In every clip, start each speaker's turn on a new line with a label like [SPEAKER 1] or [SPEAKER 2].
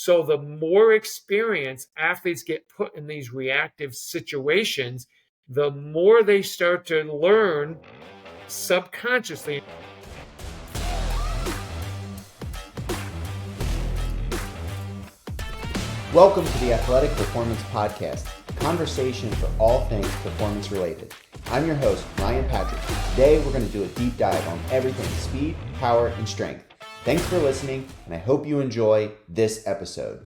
[SPEAKER 1] So the more experience athletes get put in these reactive situations, the more they start to learn subconsciously.
[SPEAKER 2] Welcome to the Athletic Performance Podcast, a conversation for all things performance related. I'm your host, Ryan Patrick. Today we're going to do a deep dive on everything speed, power, and strength. Thanks for listening, and I hope you enjoy this episode.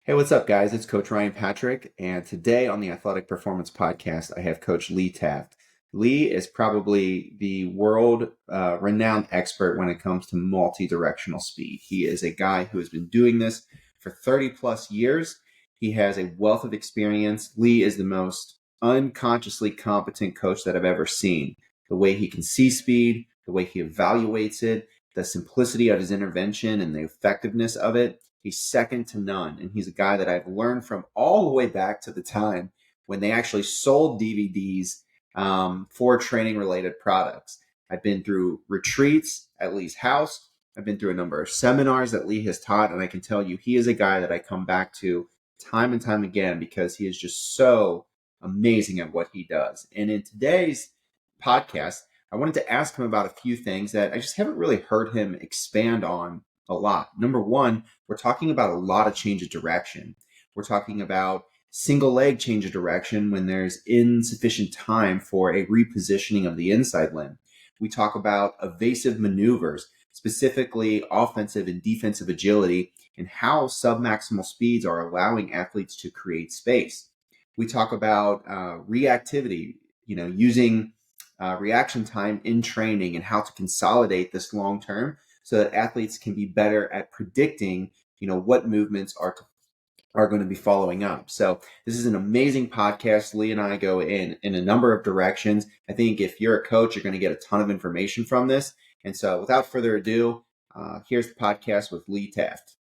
[SPEAKER 2] Hey, what's up, guys? It's Coach Ryan Patrick, and today on the Athletic Performance Podcast, I have Coach Lee Taft. Lee is probably the world-renowned expert when it comes to multi-directional speed. He is a guy who has been doing this for 30 plus years. He has a wealth of experience. Lee is the most unconsciously competent coach that I've ever seen. The way he can see speed, the way he evaluates it, the simplicity of his intervention and the effectiveness of it, he's second to none. And he's a guy that I've learned from all the way back to the time when they actually sold DVDs for training related products. I've been through retreats at Lee's house. I've been through a number of seminars that Lee has taught, and I can tell you he is a guy that I come back to time and time again because he is just so amazing at what he does. And in today's podcast, I wanted to ask him about a few things that I just haven't really heard him expand on a lot. Number one, we're talking about a lot of change of direction. We're talking about single leg change of direction when there's insufficient time for a repositioning of the inside limb. We talk about evasive maneuvers, specifically offensive and defensive agility, and how submaximal speeds are allowing athletes to create space. We talk about reactivity, using reaction time in training and how to consolidate this long term so that athletes can be better at predicting, what movements are going to be following up. So this is an amazing podcast. Lee and I go in a number of directions. I think if you're a coach, you're going to get a ton of information from this. And so without further ado, here's the podcast with Lee Taft.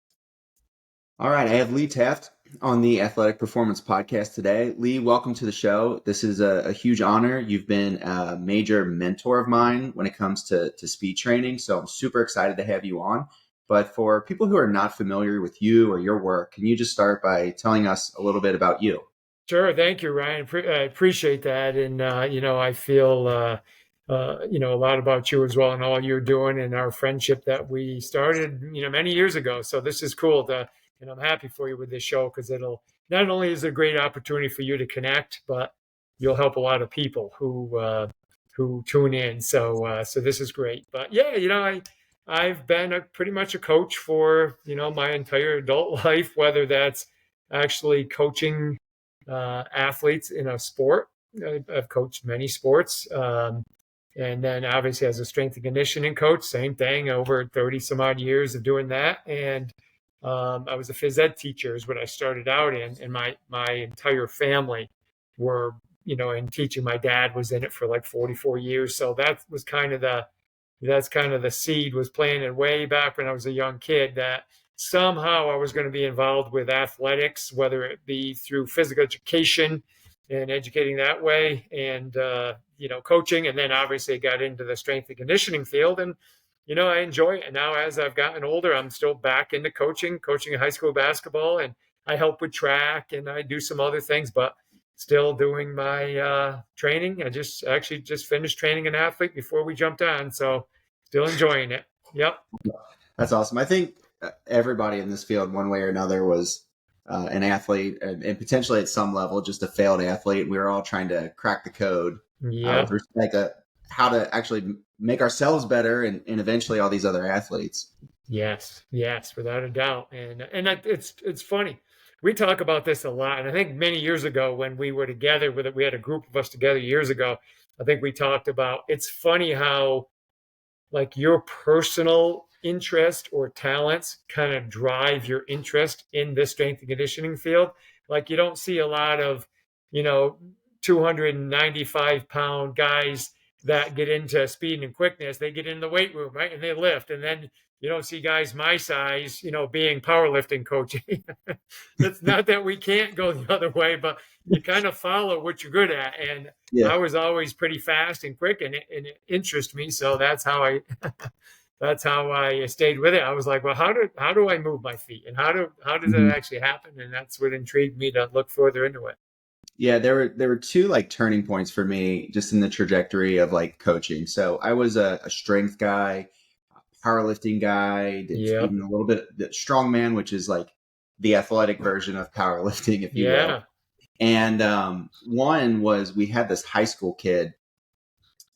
[SPEAKER 2] All right, I have Lee Taft on the Athletic Performance Podcast today. Lee, welcome to the show. This is a huge honor. You've been a major mentor of mine when it comes to speed training, so I'm super excited to have you on. But for people who are not familiar with you or your work, can you just start by telling us a little bit about you?
[SPEAKER 1] Sure. Thank you, Ryan. I appreciate that. And, I feel, a lot about you as well and all you're doing and our friendship that we started, many years ago. So this is cool and I'm happy for you with this show because it'll not only is it a great opportunity for you to connect, but you'll help a lot of people who tune in. So this is great. But yeah, I've been pretty much a coach for, my entire adult life, whether that's actually coaching athletes in a sport. I've coached many sports. And then obviously as a strength and conditioning coach, same thing, over 30 some odd years of doing that. And I was a phys ed teacher is what I started out in, and my entire family were, in teaching. My dad was in it for like 44 years. So that was that's kind of the seed was planted way back when I was a young kid that somehow I was going to be involved with athletics, whether it be through physical education and educating that way and, coaching. And then obviously got into the strength and conditioning field and, I enjoy it. And now as I've gotten older, I'm still back into coaching high school basketball, and I help with track and I do some other things, but still doing my training. I just finished training an athlete before we jumped on. So still enjoying it. Yep.
[SPEAKER 2] That's awesome. I think everybody in this field, one way or another, was an athlete and potentially at some level just a failed athlete. We were all trying to crack the code with respect to how to actually make ourselves better and eventually all these other athletes.
[SPEAKER 1] Yes, without a doubt. And it's funny. We talk about this a lot. And I think many years ago when we were together with it, we had a group of us together years ago. I think we talked about, it's funny how like your personal interest or talents kind of drive your interest in the strength and conditioning field. Like you don't see a lot of, 295-pound guys that get into speed and quickness. They get in the weight room, right? And they lift. And then you don't see guys my size, being powerlifting coaching. It's not that we can't go the other way, but you kind of follow what you're good at. And I was always pretty fast and quick, and it interests me. So that's how that's how I stayed with it. I was like, well, how do I move my feet, and how does that
[SPEAKER 2] Mhm.
[SPEAKER 1] actually happen? And that's what intrigued me to look further into it.
[SPEAKER 2] Yeah, there were two like turning points for me just in the trajectory of like coaching. So I was a strength guy, powerlifting guy, did
[SPEAKER 1] Yep.
[SPEAKER 2] even a little bit the strongman, which is like the athletic version of powerlifting, if you will.
[SPEAKER 1] Yeah.
[SPEAKER 2] And one was we had this high school kid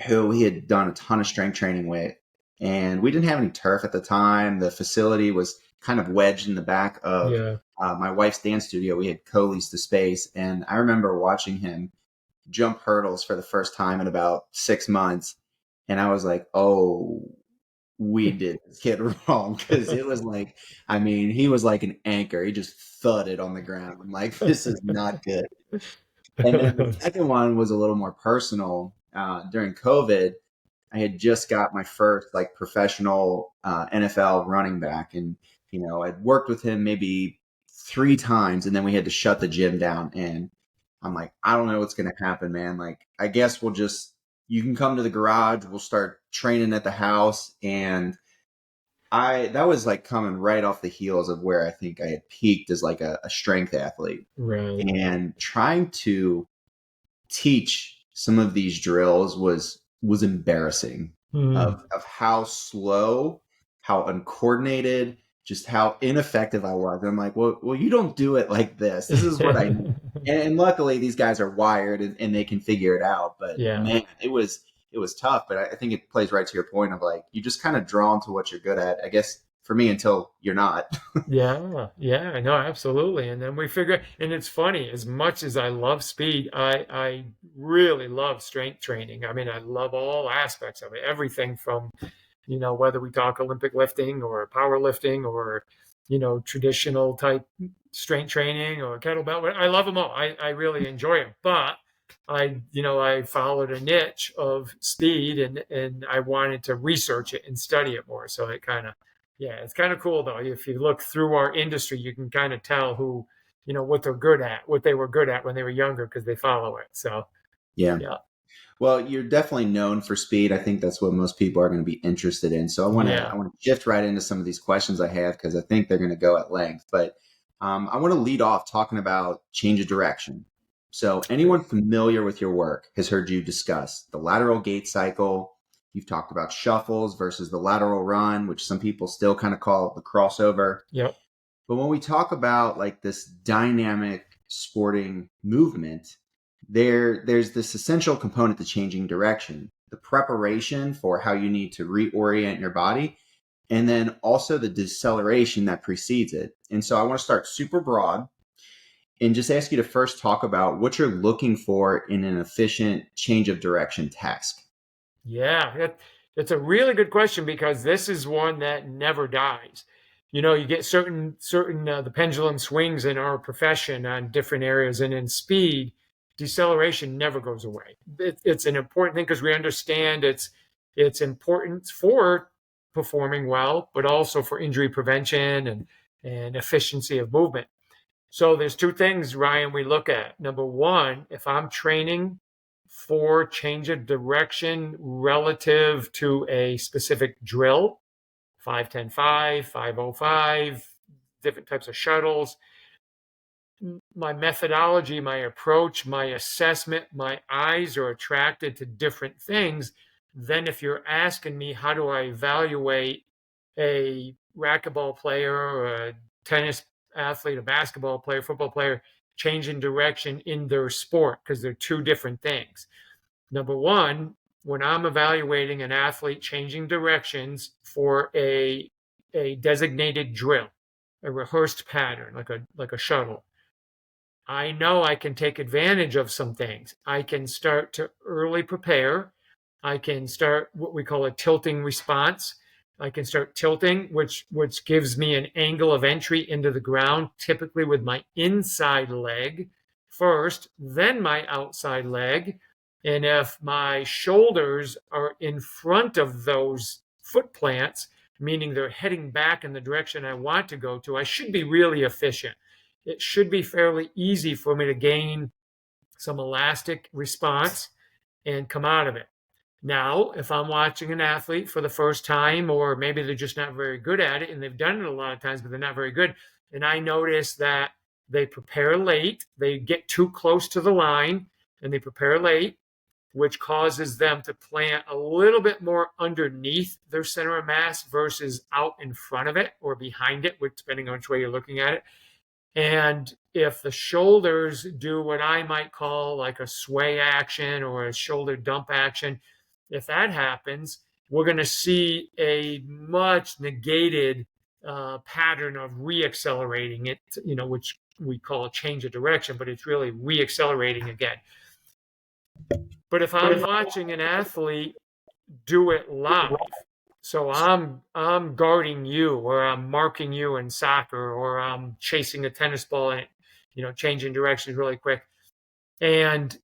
[SPEAKER 2] who he had done a ton of strength training with. And we didn't have any turf at the time. The facility was kind of wedged in the back of
[SPEAKER 1] Yeah.
[SPEAKER 2] my wife's dance studio. We had co-leased the space. And I remember watching him jump hurdles for the first time in about 6 months. And I was like, oh, we did this kid wrong. Cause it was like, I mean, he was like an anchor. He just thudded on the ground. I'm like, this is not good. And then the second one was a little more personal. During COVID, I had just got my first like professional NFL running back, and I'd worked with him maybe 3 times, and then we had to shut the gym down. And I'm like, I don't know what's gonna happen, man. Like, I guess you can come to the garage, we'll start training at the house, and I that was like coming right off the heels of where I think I had peaked as like a strength athlete,
[SPEAKER 1] Right.
[SPEAKER 2] and trying to teach some of these drills was embarrassing
[SPEAKER 1] Hmm.
[SPEAKER 2] of how slow, how uncoordinated, just how ineffective I was. And I'm like, well, you don't do it like this. This is what I need. And luckily these guys are wired and they can figure it out. But
[SPEAKER 1] Yeah.
[SPEAKER 2] man, it was tough. But I think it plays right to your point of like you just kind of drawn to what you're good at. I guess for me until you're not.
[SPEAKER 1] Yeah, yeah, no, absolutely. And then we figure, and it's funny, as much as I love speed, I really love strength training. I mean, I love all aspects of it, everything from, whether we talk Olympic lifting or powerlifting or, traditional type strength training or kettlebell. I love them all. I really enjoy them. But I followed a niche of speed and I wanted to research it and study it more. So yeah, it's kind of cool though. If you look through our industry, you can kind of tell what they're good at, what they were good at when they were younger because they follow it. So,
[SPEAKER 2] Yeah.
[SPEAKER 1] yeah,
[SPEAKER 2] Well, you're definitely known for speed. I think that's what most people are going to be interested in. So I want to
[SPEAKER 1] yeah,
[SPEAKER 2] I want to shift right into some of these questions I have because I think they're going to go at length. But I want to lead off talking about change of direction. So anyone familiar with your work has heard you discuss the lateral gait cycle. You've talked about shuffles versus the lateral run, which some people still kind of call the crossover.
[SPEAKER 1] yep,
[SPEAKER 2] But when we talk about like this dynamic sporting movement, there's this essential component to changing direction, the preparation for how you need to reorient your body, and then also the deceleration that precedes it. And so I want to start super broad and just ask you to first talk about what you're looking for in an efficient change of direction task.
[SPEAKER 1] yeah. It's a really good question because this is one that never dies. You get certain the pendulum swings in our profession on different areas, and in speed, deceleration never goes away. It's an important thing because we understand it's important for performing well, but also for injury prevention and efficiency of movement. So there's two things, Ryan, we look at. Number one, if I'm training for change of direction relative to a specific drill, 5-10-5, 5-0-5, different types of shuttles, my methodology, my approach, my assessment, my eyes are attracted to different things. Then if you're asking me, how do I evaluate a racquetball player or a tennis athlete, a basketball player, football player, changing direction in their sport? Because they're two different things. Number one, when I'm evaluating an athlete changing directions for a designated drill, a rehearsed pattern, like a shuttle, I know I can take advantage of some things. I can start to early prepare. I can start what we call a tilting response. I can start tilting, which gives me an angle of entry into the ground, typically with my inside leg first, then my outside leg. And if my shoulders are in front of those foot plants, meaning they're heading back in the direction I want to go to, I should be really efficient. It should be fairly easy for me to gain some elastic response and come out of it. Now, if I'm watching an athlete for the first time, or maybe they're just not very good at it and they've done it a lot of times, but they're not very good, and I notice that they prepare late, they get too close to the line and they prepare late, which causes them to plant a little bit more underneath their center of mass versus out in front of it or behind it, depending on which way you're looking at it. And if the shoulders do what I might call like a sway action or a shoulder dump action, if that happens, we're going to see a much negated pattern of reaccelerating it, which we call a change of direction, but it's really reaccelerating again. But if I'm watching an athlete do it live, so I'm guarding you, or I'm marking you in soccer, or I'm chasing a tennis ball and changing directions really quick, and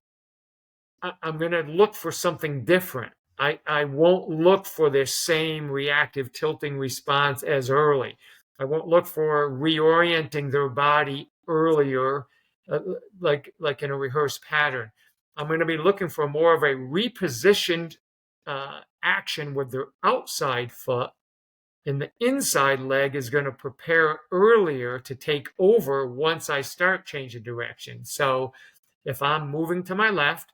[SPEAKER 1] I'm going to look for something different. I won't look for this same reactive tilting response as early. I won't look for reorienting their body earlier, like in a rehearsed pattern. I'm going to be looking for more of a repositioned action with their outside foot, and the inside leg is going to prepare earlier to take over once I start changing direction. So if I'm moving to my left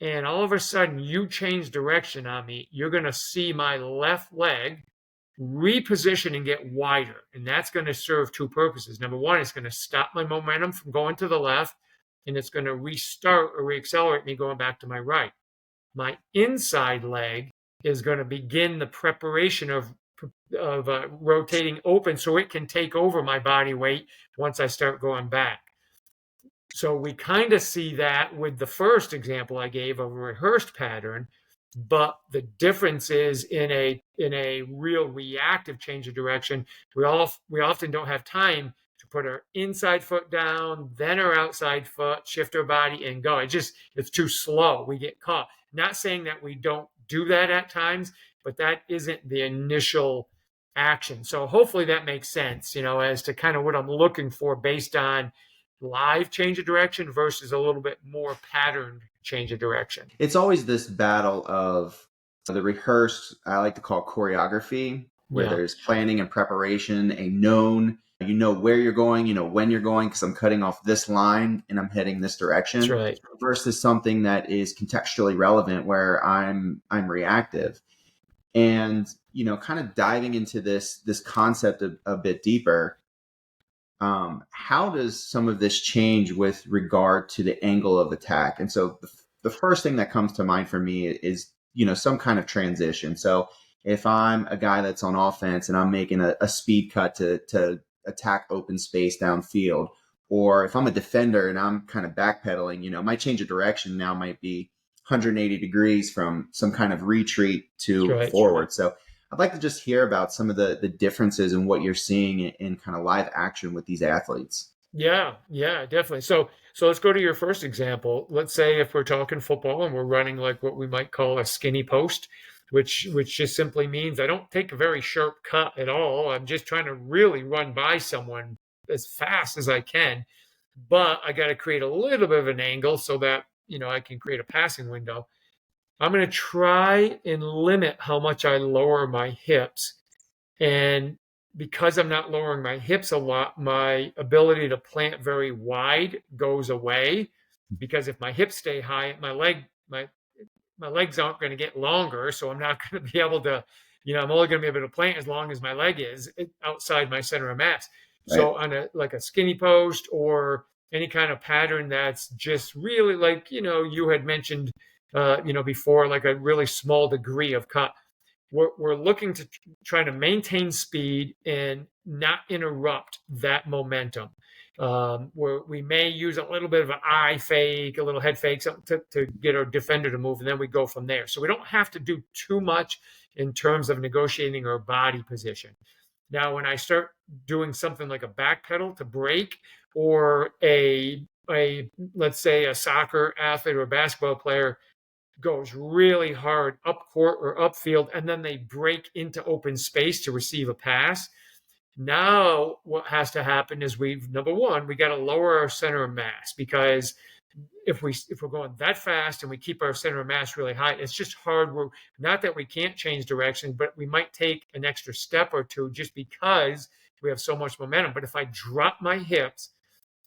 [SPEAKER 1] and all of a sudden you change direction on me, you're going to see my left leg reposition and get wider. And that's going to serve two purposes. Number one, it's going to stop my momentum from going to the left, and it's going to restart or reaccelerate me going back to my right. My inside leg is going to begin the preparation of rotating open so it can take over my body weight once I start going back. So we kind of see that with the first example I gave of a rehearsed pattern, but the difference is in a real reactive change of direction, we often don't have time to put our inside foot down, then our outside foot, shift our body and go. It's too slow. We get caught. Not saying that we don't do that at times, but that isn't the initial action. So hopefully that makes sense, as to kind of what I'm looking for based on live change of direction versus a little bit more patterned change of direction.
[SPEAKER 2] It's always this battle of the rehearsed, I like to call choreography, where there's planning and preparation, a known, where you're going, when you're going, because I'm cutting off this line and I'm heading this direction.
[SPEAKER 1] That's right.
[SPEAKER 2] Versus something that is contextually relevant where I'm reactive. And, kind of diving into this concept a bit deeper. How does some of this change with regard to the angle of attack? And so the first thing that comes to mind for me is, some kind of transition. So if I'm a guy that's on offense and I'm making a speed cut to attack open space downfield, or if I'm a defender and I'm kind of backpedaling, my change of direction now might be 180 degrees from some kind of retreat to forward. So I'd like to just hear about some of the differences in what you're seeing in kind of live action with these athletes.
[SPEAKER 1] Yeah, definitely. So let's go to your first example. Let's say if we're talking football and we're running like what we might call a skinny post, which just simply means I don't take a very sharp cut at all. I'm just trying to really run by someone as fast as I can, but I got to create a little bit of an angle so that, I can create a passing window. I'm going to try and limit how much I lower my hips. And because I'm not lowering my hips a lot, my ability to plant very wide goes away. Because if my hips stay high, my legs aren't going to get longer. So I'm not going to be able to, I'm only going to be able to plant as long as my leg is outside my center of mass. Right. So on a skinny post or any kind of pattern that's just really like, you had mentioned, before, like a really small degree of cut. We're looking to try to maintain speed and not interrupt that momentum. We may use a little bit of an eye fake, a little head fake, something to get our defender to move, and then we go from there. So we don't have to do too much in terms of negotiating our body position. Now, when I start doing something like a back pedal to break, or let's say a soccer athlete or a basketball player goes really hard up court or upfield, and then they break into open space to receive a pass. Now, what has to happen is number one, we got to lower our center of mass, because if we're going that fast and we keep our center of mass really high, it's just hard. We're not that we can't change direction, but we might take an extra step or two just because we have so much momentum. But if I drop my hips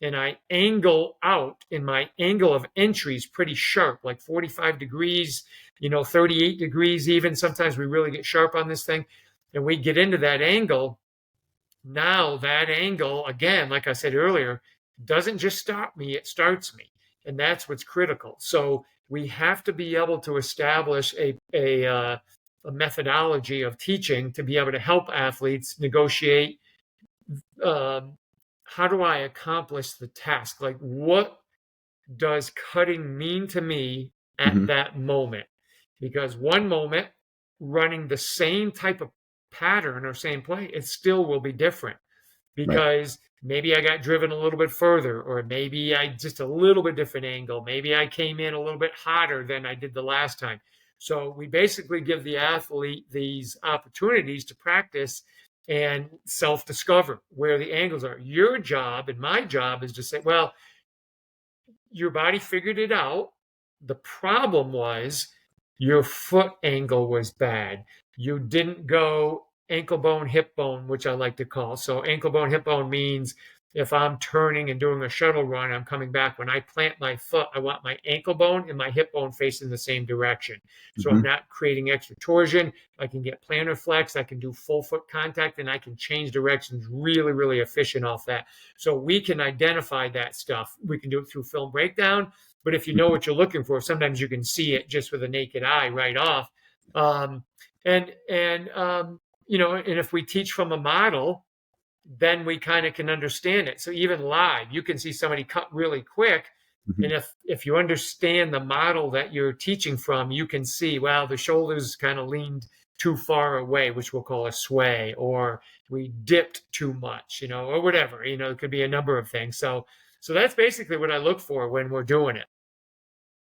[SPEAKER 1] and I angle out, and my angle of entry is pretty sharp, like 45 degrees, 38 degrees even. Sometimes we really get sharp on this thing, and we get into that angle. Now that angle, again, like I said earlier, doesn't just stop me, it starts me. And that's what's critical. So we have to be able to establish a methodology of teaching to be able to help athletes negotiate, how do I accomplish the task? Like, what does cutting mean to me at that moment? Because one moment, running the same type of pattern or same play, it still will be different,
[SPEAKER 2] Right.
[SPEAKER 1] because maybe I got driven a little bit further, or maybe I just a little bit different angle. Maybe I came in a little bit hotter than I did the last time. So we basically give the athlete these opportunities to practice and self-discover where the angles are. Your job and my job is to say, well, your body figured it out. The problem was your foot angle was bad. You didn't go ankle bone, hip bone, which I like to call. So ankle bone, hip bone means if I'm turning and doing a shuttle run, I'm coming back. When I plant my foot, I want my ankle bone and my hip bone facing the same direction. So I'm not creating extra torsion. I can get plantar flex. I can do full foot contact, and I can change directions really, really efficient off that. So we can identify that stuff. We can do it through film breakdown. But if you know what you're looking for, sometimes you can see it just with a naked eye right off. And if we teach from a model, then we kind of can understand it. So even live, you can see somebody cut really quick. And if you understand the model that you're teaching from, you can see, well, the shoulders kind of leaned too far away, which we'll call a sway, or we dipped too much, or whatever. It could be a number of things. So that's basically what I look for when we're doing it.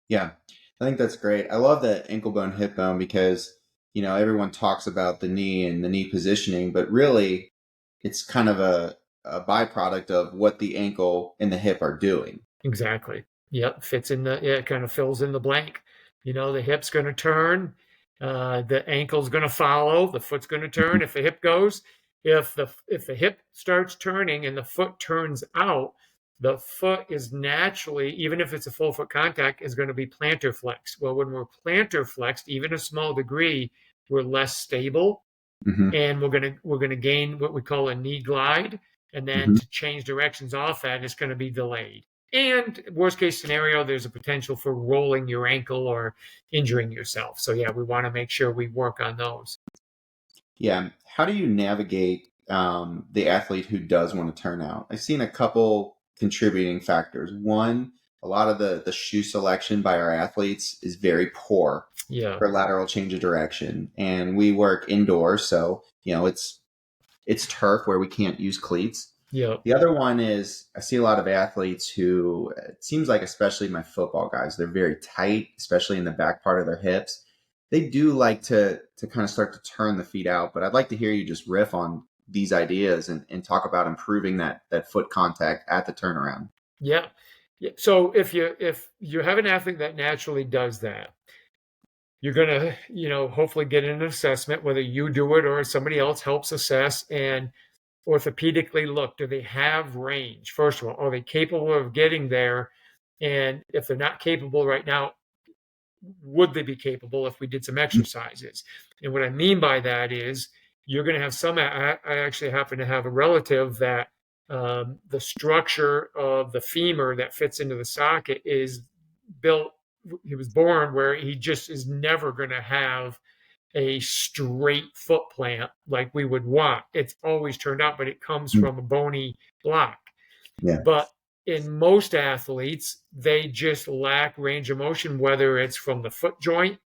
[SPEAKER 2] Yeah, I think that's great. I love the ankle bone, hip bone, because, everyone talks about the knee and the knee positioning, but really it's kind of a byproduct of what the ankle and the hip are doing.
[SPEAKER 1] Exactly. Yep. It kind of fills in the blank. The hip's going to turn, the ankle's going to follow, the foot's going to turn. If the hip goes, if the hip starts turning and the foot turns out, the foot is naturally, even if it's a full foot contact, is going to be plantar flex. Well, when we're plantar flexed, even a small degree, we're less stable, and we're gonna gain what we call a knee glide, and then to change directions off that, it's going to be delayed. And worst case scenario, there's a potential for rolling your ankle or injuring yourself. So yeah, we want to make sure we work on those.
[SPEAKER 2] Yeah. How do you navigate the athlete who does want to turn out? I've seen a couple contributing factors. One, a lot of the shoe selection by our athletes is very poor for lateral change of direction. And we work indoors, so it's turf where we can't use cleats.
[SPEAKER 1] Yeah.
[SPEAKER 2] The other one is I see a lot of athletes who, it seems like, especially my football guys, they're very tight, especially in the back part of their hips. They do like to kind of start to turn the feet out, but I'd like to hear you just riff on these ideas and talk about improving that foot contact at the turnaround.
[SPEAKER 1] Yeah. So if you have an athlete that naturally does that, you're going to, hopefully get an assessment, whether you do it or somebody else helps assess, and orthopedically look, do they have range? First of all, are they capable of getting there? And if they're not capable right now, would they be capable if we did some exercises? And what I mean by that is you're going to have I actually happen to have a relative that the structure of the femur that fits into the socket is built, he was born where he just is never going to have a straight foot plant like we would want. It's always turned out, but it comes from a bony block.
[SPEAKER 2] Yeah.
[SPEAKER 1] But in most athletes, they just lack range of motion, whether it's from the foot joint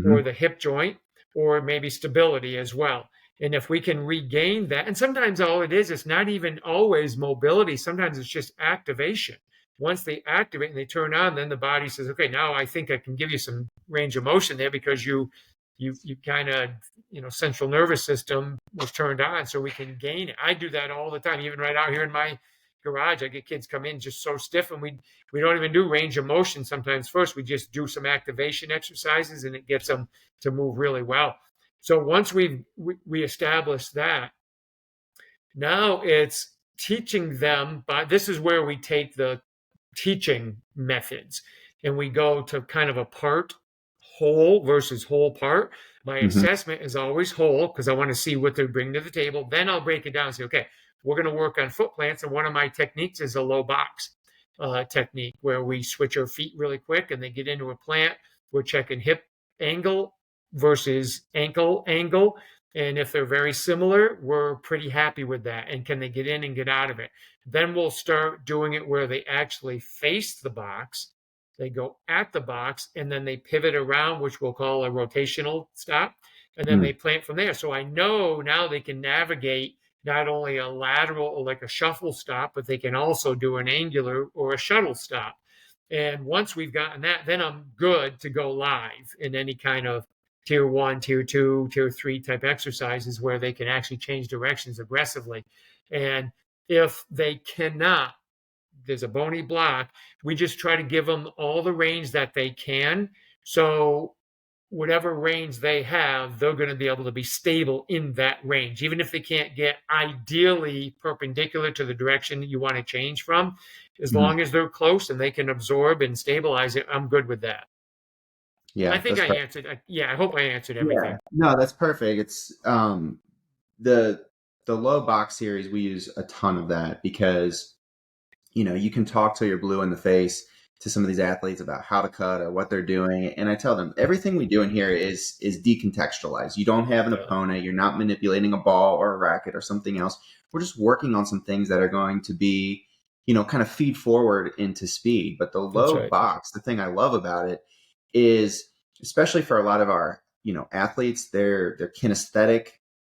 [SPEAKER 1] or the hip joint, or maybe stability as well. And if we can regain that, and sometimes all it is, it's not even always mobility. Sometimes it's just activation. Once they activate and they turn on, then the body says, okay, now I think I can give you some range of motion there, because you kind of, central nervous system was turned on, so we can gain it. I do that all the time, even right out here in my garage, I get kids come in just so stiff, and we don't even do range of motion sometimes first. We just do some activation exercises, and it gets them to move really well. So once we establish that, now it's teaching them. But this is where we take the teaching methods and we go to kind of a part whole versus whole part. My
[SPEAKER 2] Mm-hmm.
[SPEAKER 1] assessment is always whole because I want to see what they bring to the table. Then I'll break it down and say, okay, we're going to work on foot plants. And one of my techniques is a low box technique where we switch our feet really quick and they get into a plant. We're checking hip angle versus ankle angle. And if they're very similar, we're pretty happy with that. And can they get in and get out of it? Then we'll start doing it where they actually face the box. They go at the box and then they pivot around, which we'll call a rotational stop. And then they plant from there. So I know now they can navigate not only a lateral or like a shuffle stop, but they can also do an angular or a shuttle stop. And once we've gotten that, then I'm good to go live in any kind of tier 1, tier 2, tier 3 type exercises where they can actually change directions aggressively. And if they cannot, there's a bony block, we just try to give them all the range that they can. So whatever range they have, they're going to be able to be stable in that range. Even if they can't get ideally perpendicular to the direction you want to change from, as
[SPEAKER 2] Mm-hmm.
[SPEAKER 1] long as they're close and they can absorb and stabilize it, I'm good with that. I
[SPEAKER 2] Yeah,
[SPEAKER 1] think
[SPEAKER 2] that's
[SPEAKER 1] I
[SPEAKER 2] perfect.
[SPEAKER 1] answered. Yeah, I hope I answered
[SPEAKER 2] Yeah,
[SPEAKER 1] everything.
[SPEAKER 2] no, that's perfect. It's the the low box series. We use a ton of that because you can talk till you're blue in the face to some of these athletes about how to cut or what they're doing. And I tell them everything we do in here is decontextualized. You don't have an
[SPEAKER 1] Yeah,
[SPEAKER 2] opponent. You're not manipulating a ball or a racket or something else. We're just working on some things that are going to be, kind of feed forward into speed. But the
[SPEAKER 1] that's
[SPEAKER 2] low
[SPEAKER 1] right.
[SPEAKER 2] box, the thing I love about it is, especially for a lot of our, athletes, they're kinesthetic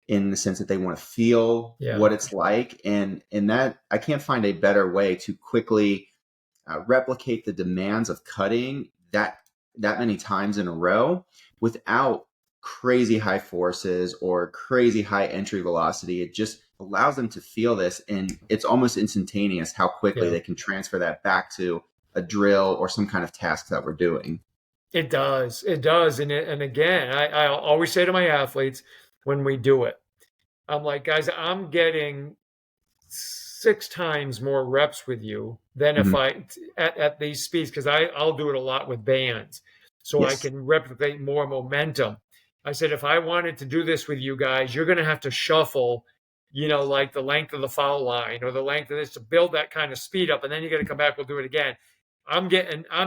[SPEAKER 2] in the sense that they want to feel
[SPEAKER 1] Yeah,
[SPEAKER 2] what it's like, and that I can't find a better way to quickly replicate the demands of cutting that many times in a row without crazy high forces or crazy high entry velocity. It just allows them to feel this, and it's almost instantaneous how quickly
[SPEAKER 1] yeah.
[SPEAKER 2] they can transfer that back to a drill or some kind of task that we're doing.
[SPEAKER 1] It does. It does. And again, I always say to my athletes when we do it, I'm like, guys, I'm getting 6 times more reps with you than if
[SPEAKER 2] Mhm.
[SPEAKER 1] I at these speeds because I'll do it a lot with bands, so I
[SPEAKER 2] Yes.
[SPEAKER 1] can replicate more momentum. I said if I wanted to do this with you guys, you're going to have to shuffle, like the length of the foul line or the length of this to build that kind of speed up, and then you got to come back. We'll do it again. I'm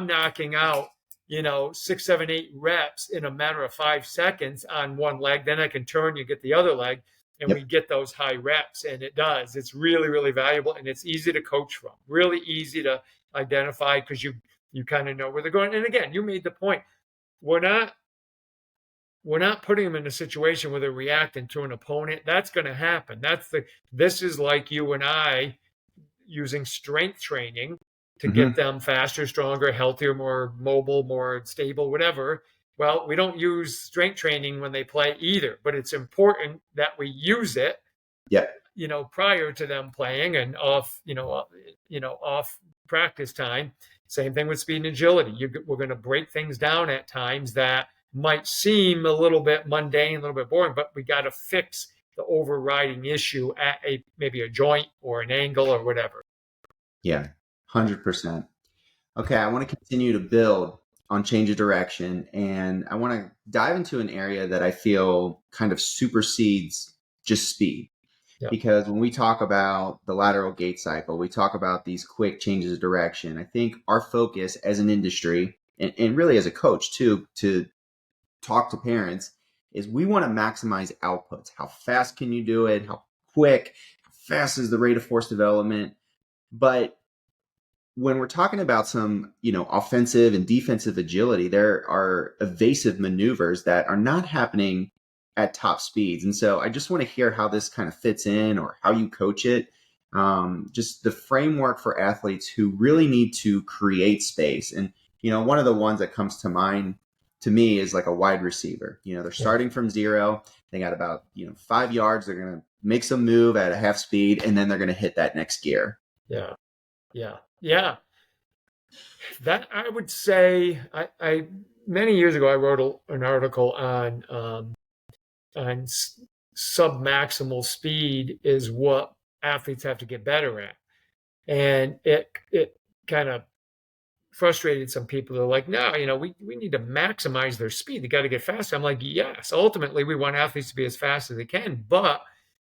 [SPEAKER 1] knocking out 6, 7, 8 reps in a matter of 5 seconds on one leg. Then I can turn, you get the other leg, and we
[SPEAKER 2] Yep.
[SPEAKER 1] get those high reps. And it does. It's really, really valuable, and it's easy to coach from. Really easy to identify because you kind of know where they're going. And again, you made the point. We're not we're not putting them in a situation where they're reacting to an opponent. That's going to happen. This is like you and I using strength training to get
[SPEAKER 2] Hmm.
[SPEAKER 1] them faster, stronger, healthier, more mobile, more stable, whatever. Well, we don't use strength training when they play either, but it's important that we use it,
[SPEAKER 2] Yep.
[SPEAKER 1] prior to them playing and off practice time. Same thing with speed and agility. We're going to break things down at times that might seem a little bit mundane, a little bit boring, but we got to fix the overriding issue at maybe a joint or an angle or whatever.
[SPEAKER 2] Yeah. 100%. Okay, I want to continue to build on change of direction, and I want to dive into an area that I feel kind of supersedes just speed.
[SPEAKER 1] Yeah,
[SPEAKER 2] Because when we talk about the lateral gait cycle, we talk about these quick changes of direction. I think our focus as an industry, and really as a coach too, to talk to parents, is we want to maximize outputs. How fast can you do it? How quick? How fast is the rate of force development? But when we're talking about some, offensive and defensive agility, there are evasive maneuvers that are not happening at top speeds. And so I just want to hear how this kind of fits in or how you coach it. Just the framework for athletes who really need to create space. And, one of the ones that comes to mind to me is like a wide receiver. They're
[SPEAKER 1] yeah,
[SPEAKER 2] starting from zero. They got about, 5 yards. They're going to make some move at a half speed, and then they're going to hit that next gear.
[SPEAKER 1] Yeah. Yeah. Yeah. That I would say, I many years ago I wrote an article on submaximal speed is what athletes have to get better at, and it kind of frustrated some people. They're like, no, we need to maximize their speed. They got to get faster. I'm like, yes, ultimately we want athletes to be as fast as they can. But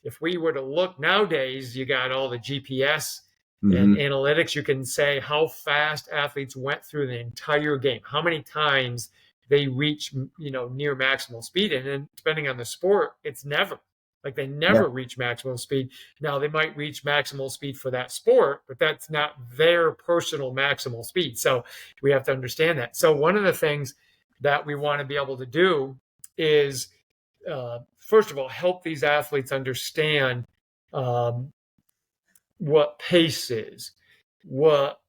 [SPEAKER 1] if we were to look nowadays, you got all the GPS and
[SPEAKER 2] Mm-hmm.
[SPEAKER 1] analytics. You can say how fast athletes went through the entire game, how many times they reach, near maximal speed. And then depending on the sport, it's never. Like they
[SPEAKER 2] Yeah.
[SPEAKER 1] never reach maximal speed. Now they might reach maximal speed for that sport, but that's not their personal maximal speed. So we have to understand that. So one of the things that we want to be able to do is, first of all, help these athletes understand um, what pace is, what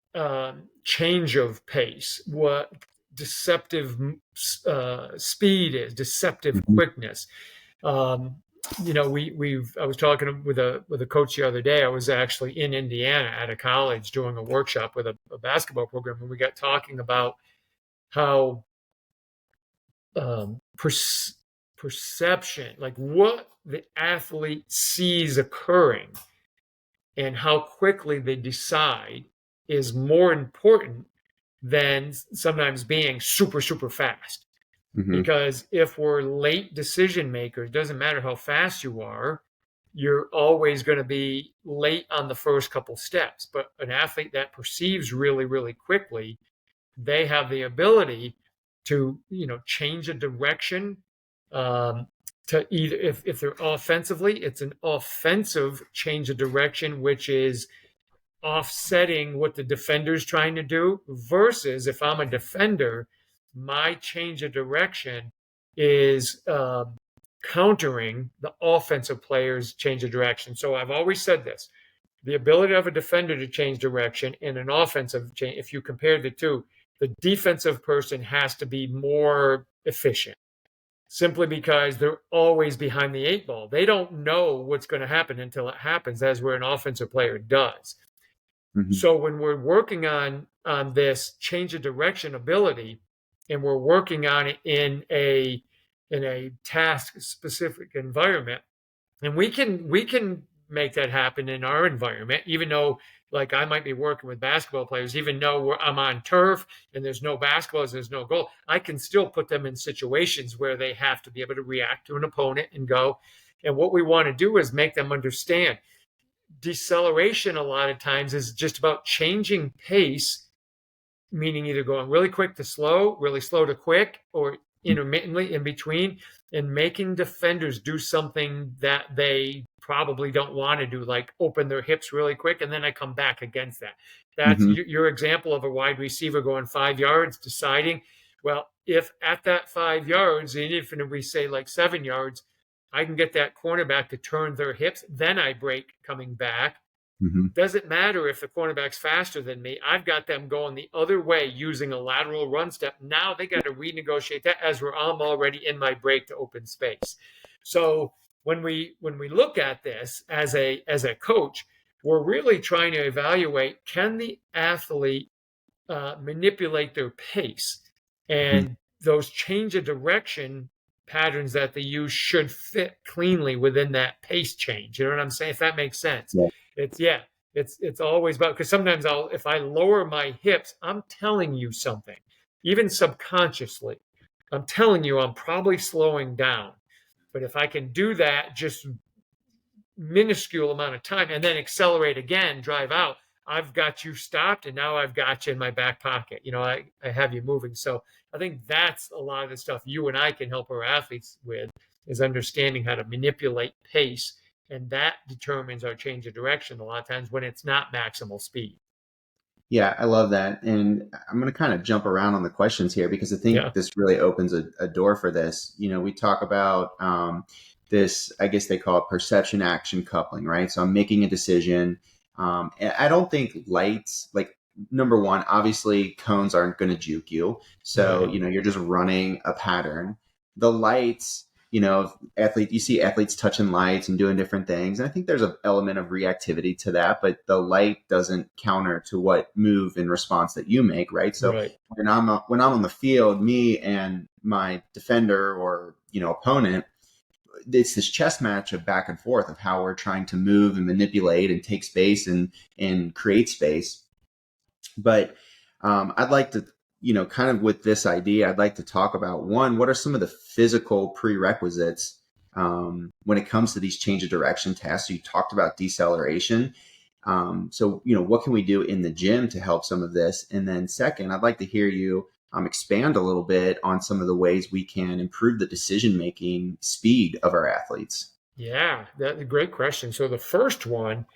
[SPEAKER 1] change of pace, what deceptive speed is, deceptive
[SPEAKER 2] Mm-hmm.
[SPEAKER 1] quickness. Um, I was talking with a coach the other day. I was actually in Indiana at a college doing a workshop with a basketball program, and we got talking about how perception, like what the athlete sees occurring and how quickly they decide, is more important than sometimes being super, super fast.
[SPEAKER 2] Mm-hmm.
[SPEAKER 1] Because if we're late decision makers, doesn't matter how fast you are, you're always going to be late on the first couple steps. But an athlete that perceives really, really quickly, they have the ability to, change a direction. To either, if they're offensively, it's an offensive change of direction, which is offsetting what the defender's trying to do, versus if I'm a defender, my change of direction is countering the offensive player's change of direction. So I've always said this: the ability of a defender to change direction and an offensive change, if you compare the two, the defensive person has to be more efficient, simply because they're always behind the eight ball. They don't know what's going to happen until it happens, as where an offensive player does.
[SPEAKER 2] Mm-hmm.
[SPEAKER 1] So when we're working on this change of direction ability, and we're working on it in a task specific environment, and we can make that happen in our environment, even though, like, I might be working with basketball players, even though I'm on turf and there's no basketballs, there's no goal, I can still put them in situations where they have to be able to react to an opponent and go. And what we want to do is make them understand deceleration a lot of times is just about changing pace, meaning either going really quick to slow, really slow to quick, or intermittently in between, and making defenders do something that they probably don't want to do, like open their hips really quick, and then I come back against that. That's
[SPEAKER 2] Mm-hmm.
[SPEAKER 1] your example of a wide receiver going 5 yards, deciding, well, if at that 5 yards, and even if we say like 7 yards, I can get that cornerback to turn their hips, then I break coming back.
[SPEAKER 2] Mm-hmm.
[SPEAKER 1] Doesn't matter if the cornerback's faster than me. I've got them going the other way using a lateral run step. Now they got to renegotiate that as I'm already in my break to open space. So when we look at this as a coach, we're really trying to evaluate, can the athlete manipulate their pace, and those change of direction patterns that they use should fit cleanly within that pace change. You know what I'm saying? If that makes sense.
[SPEAKER 2] Yeah.
[SPEAKER 1] It's yeah. It's always about, because sometimes if I lower my hips, I'm telling you something, even subconsciously. I'm telling you I'm probably slowing down. But if I can do that just minuscule amount of time and then accelerate again, drive out, I've got you stopped, and now I've got you in my back pocket. I have you moving. So I think that's a lot of the stuff you and I can help our athletes with, is understanding how to manipulate pace. And that determines our change of direction a lot of times when it's not maximal speed.
[SPEAKER 2] Yeah, I love that. And I'm going to kind of jump around on the questions here because I think
[SPEAKER 1] Yeah.
[SPEAKER 2] this really opens a door for this. We talk about this, I guess they call it perception action coupling, right? So I'm making a decision. And I don't think lights, like, number one, obviously cones aren't going to juke you. So,
[SPEAKER 1] Right.
[SPEAKER 2] you're just running a pattern. The lights, you see athletes touching lights and doing different things. And I think there's an element of reactivity to that, but the light doesn't counter to what move and response that you make, right? So
[SPEAKER 1] Right.
[SPEAKER 2] when I'm on the field, me and my defender or opponent, it's this chess match of back and forth of how we're trying to move and manipulate and take space and create space. But I'd like to, kind of with this idea, I'd like to talk about one, what are some of the physical prerequisites when it comes to these change of direction tasks? You talked about deceleration. So, what can we do in the gym to help some of this? And then second, I'd like to hear you expand a little bit on some of the ways we can improve the decision-making speed of our athletes.
[SPEAKER 1] Yeah, that's a great question. So the first one,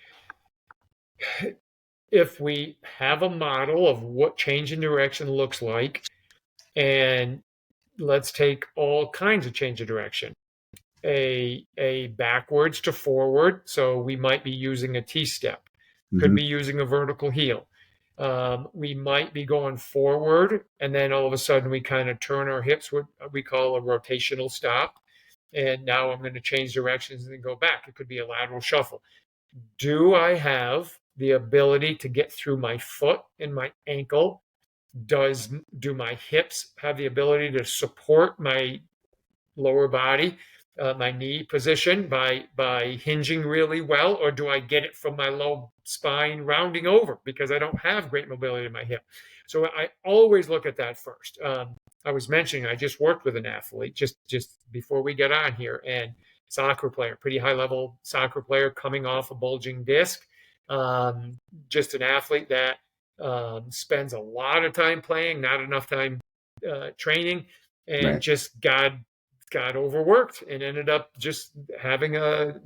[SPEAKER 1] if we have a model of what change in direction looks like, and let's take all kinds of change of direction. A backwards to forward, so we might be using a T-step, could
[SPEAKER 2] Mm-hmm.
[SPEAKER 1] be using a vertical heel. We might be going forward, and then all of a sudden we kind of turn our hips, what we call a rotational stop. And now I'm going to change directions and then go back. It could be a lateral shuffle. Do I have the ability to get through my foot and my ankle? Do my hips have the ability to support my lower body, my knee position by hinging really well, or do I get it from my low spine rounding over because I don't have great mobility in my hip? So I always look at that first. I was mentioning I just worked with an athlete just before we get on here, and soccer player, pretty high level soccer player coming off a bulging disc. Um, just an athlete that spends a lot of time playing, not enough time training, and
[SPEAKER 2] Right.
[SPEAKER 1] just got overworked and ended up just having a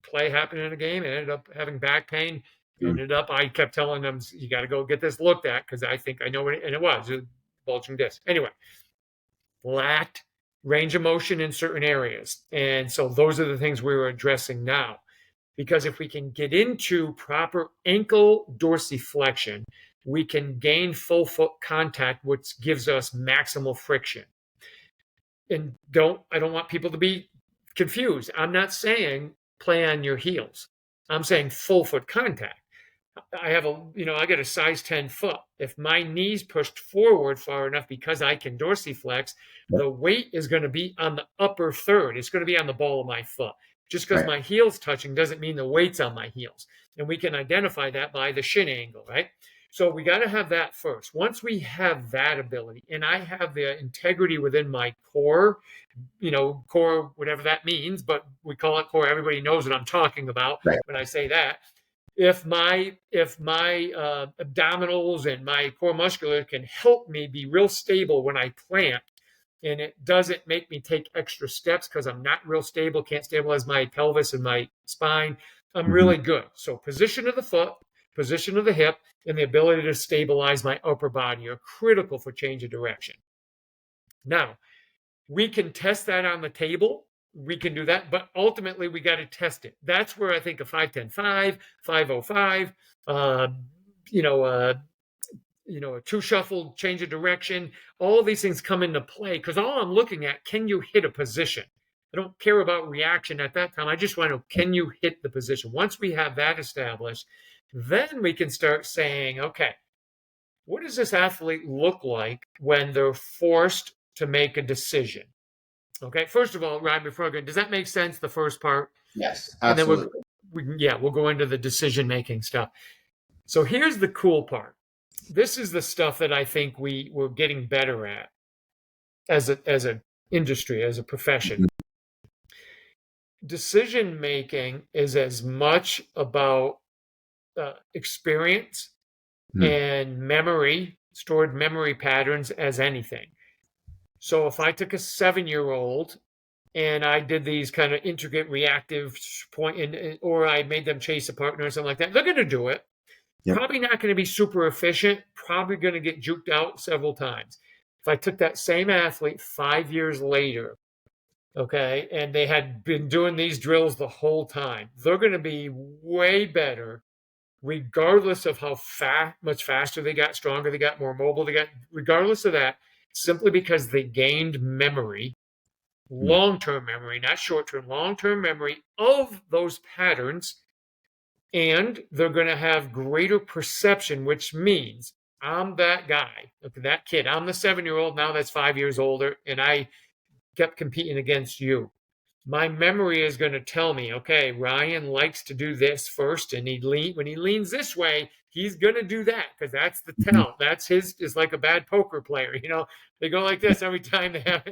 [SPEAKER 1] play happen in a game and ended up having back pain.
[SPEAKER 2] Mm.
[SPEAKER 1] I kept telling them, you got to go get this looked at because I think I know what and it was a bulging disc. Anyway, lacked range of motion in certain areas. And so those are the things we were addressing now. Because if we can get into proper ankle dorsiflexion, we can gain full foot contact, which gives us maximal friction. And I don't want people to be confused. I'm not saying play on your heels. I'm saying full foot contact. I got a size 10 foot. If my knees pushed forward far enough because I can dorsiflex,
[SPEAKER 2] Yep.
[SPEAKER 1] the weight is going to be on the upper third. It's going to be on the ball of my foot. Just because
[SPEAKER 2] Right.
[SPEAKER 1] my heel's touching doesn't mean the weight's on my heels. And we can identify that by the shin angle, right? So we got to have that first. Once we have that ability, and I have the integrity within my core, core, whatever that means, but we call it core. Everybody knows what I'm talking about
[SPEAKER 2] Right.
[SPEAKER 1] when I say that. If my abdominals and my core muscular can help me be real stable when I plant, and it doesn't make me take extra steps because I'm not real stable, can't stabilize my pelvis and my spine, I'm
[SPEAKER 2] Mm-hmm.
[SPEAKER 1] really good. So position of the foot, position of the hip, and the ability to stabilize my upper body are critical for change of direction. Now, we can test that on the table. We can do that, but ultimately we got to test it. That's where I think a 5-10-5, 5-0-5, uh, you know, uh, a two shuffle, change of direction, all these things come into play because all I'm looking at, can you hit a position? I don't care about reaction at that time. I just want to know, can you hit the position? Once we have that established, then we can start saying, okay, what does this athlete look like when they're forced to make a decision? Okay, first of all, Ryan, before I go, does that make sense? The first part,
[SPEAKER 2] Yes,
[SPEAKER 1] and then
[SPEAKER 2] absolutely.
[SPEAKER 1] we'll go into the decision making stuff. So here's the cool part. This is the stuff that I think we're getting better at as a industry, as a profession.
[SPEAKER 2] Mhm.
[SPEAKER 1] Decision making is as much about experience
[SPEAKER 2] Mhm.
[SPEAKER 1] and memory, stored memory patterns, as anything. So if I took a 7-year-old and I did these kind of intricate reactive or I made them chase a partner or something like that, they're going to do it.
[SPEAKER 2] Yep.
[SPEAKER 1] Probably not going to be super efficient, probably going to get juked out several times. If I took that same athlete 5 years later, okay, and they had been doing these drills the whole time, they're going to be way better regardless of how much faster they got, stronger they got, more mobile they got, regardless of that, simply because they gained memory long-term memory, not short-term, long-term memory of those patterns. And they're going to have greater perception, which means I'm that guy, that kid. I'm the 7-year-old now that's 5 years older, and I kept competing against you. My memory is going to tell me, okay, Ryan likes to do this first, and when he leans this way, he's going to do that because that's the
[SPEAKER 2] Mhm.
[SPEAKER 1] tell. That's his is like a bad poker player. They go like this every time they have.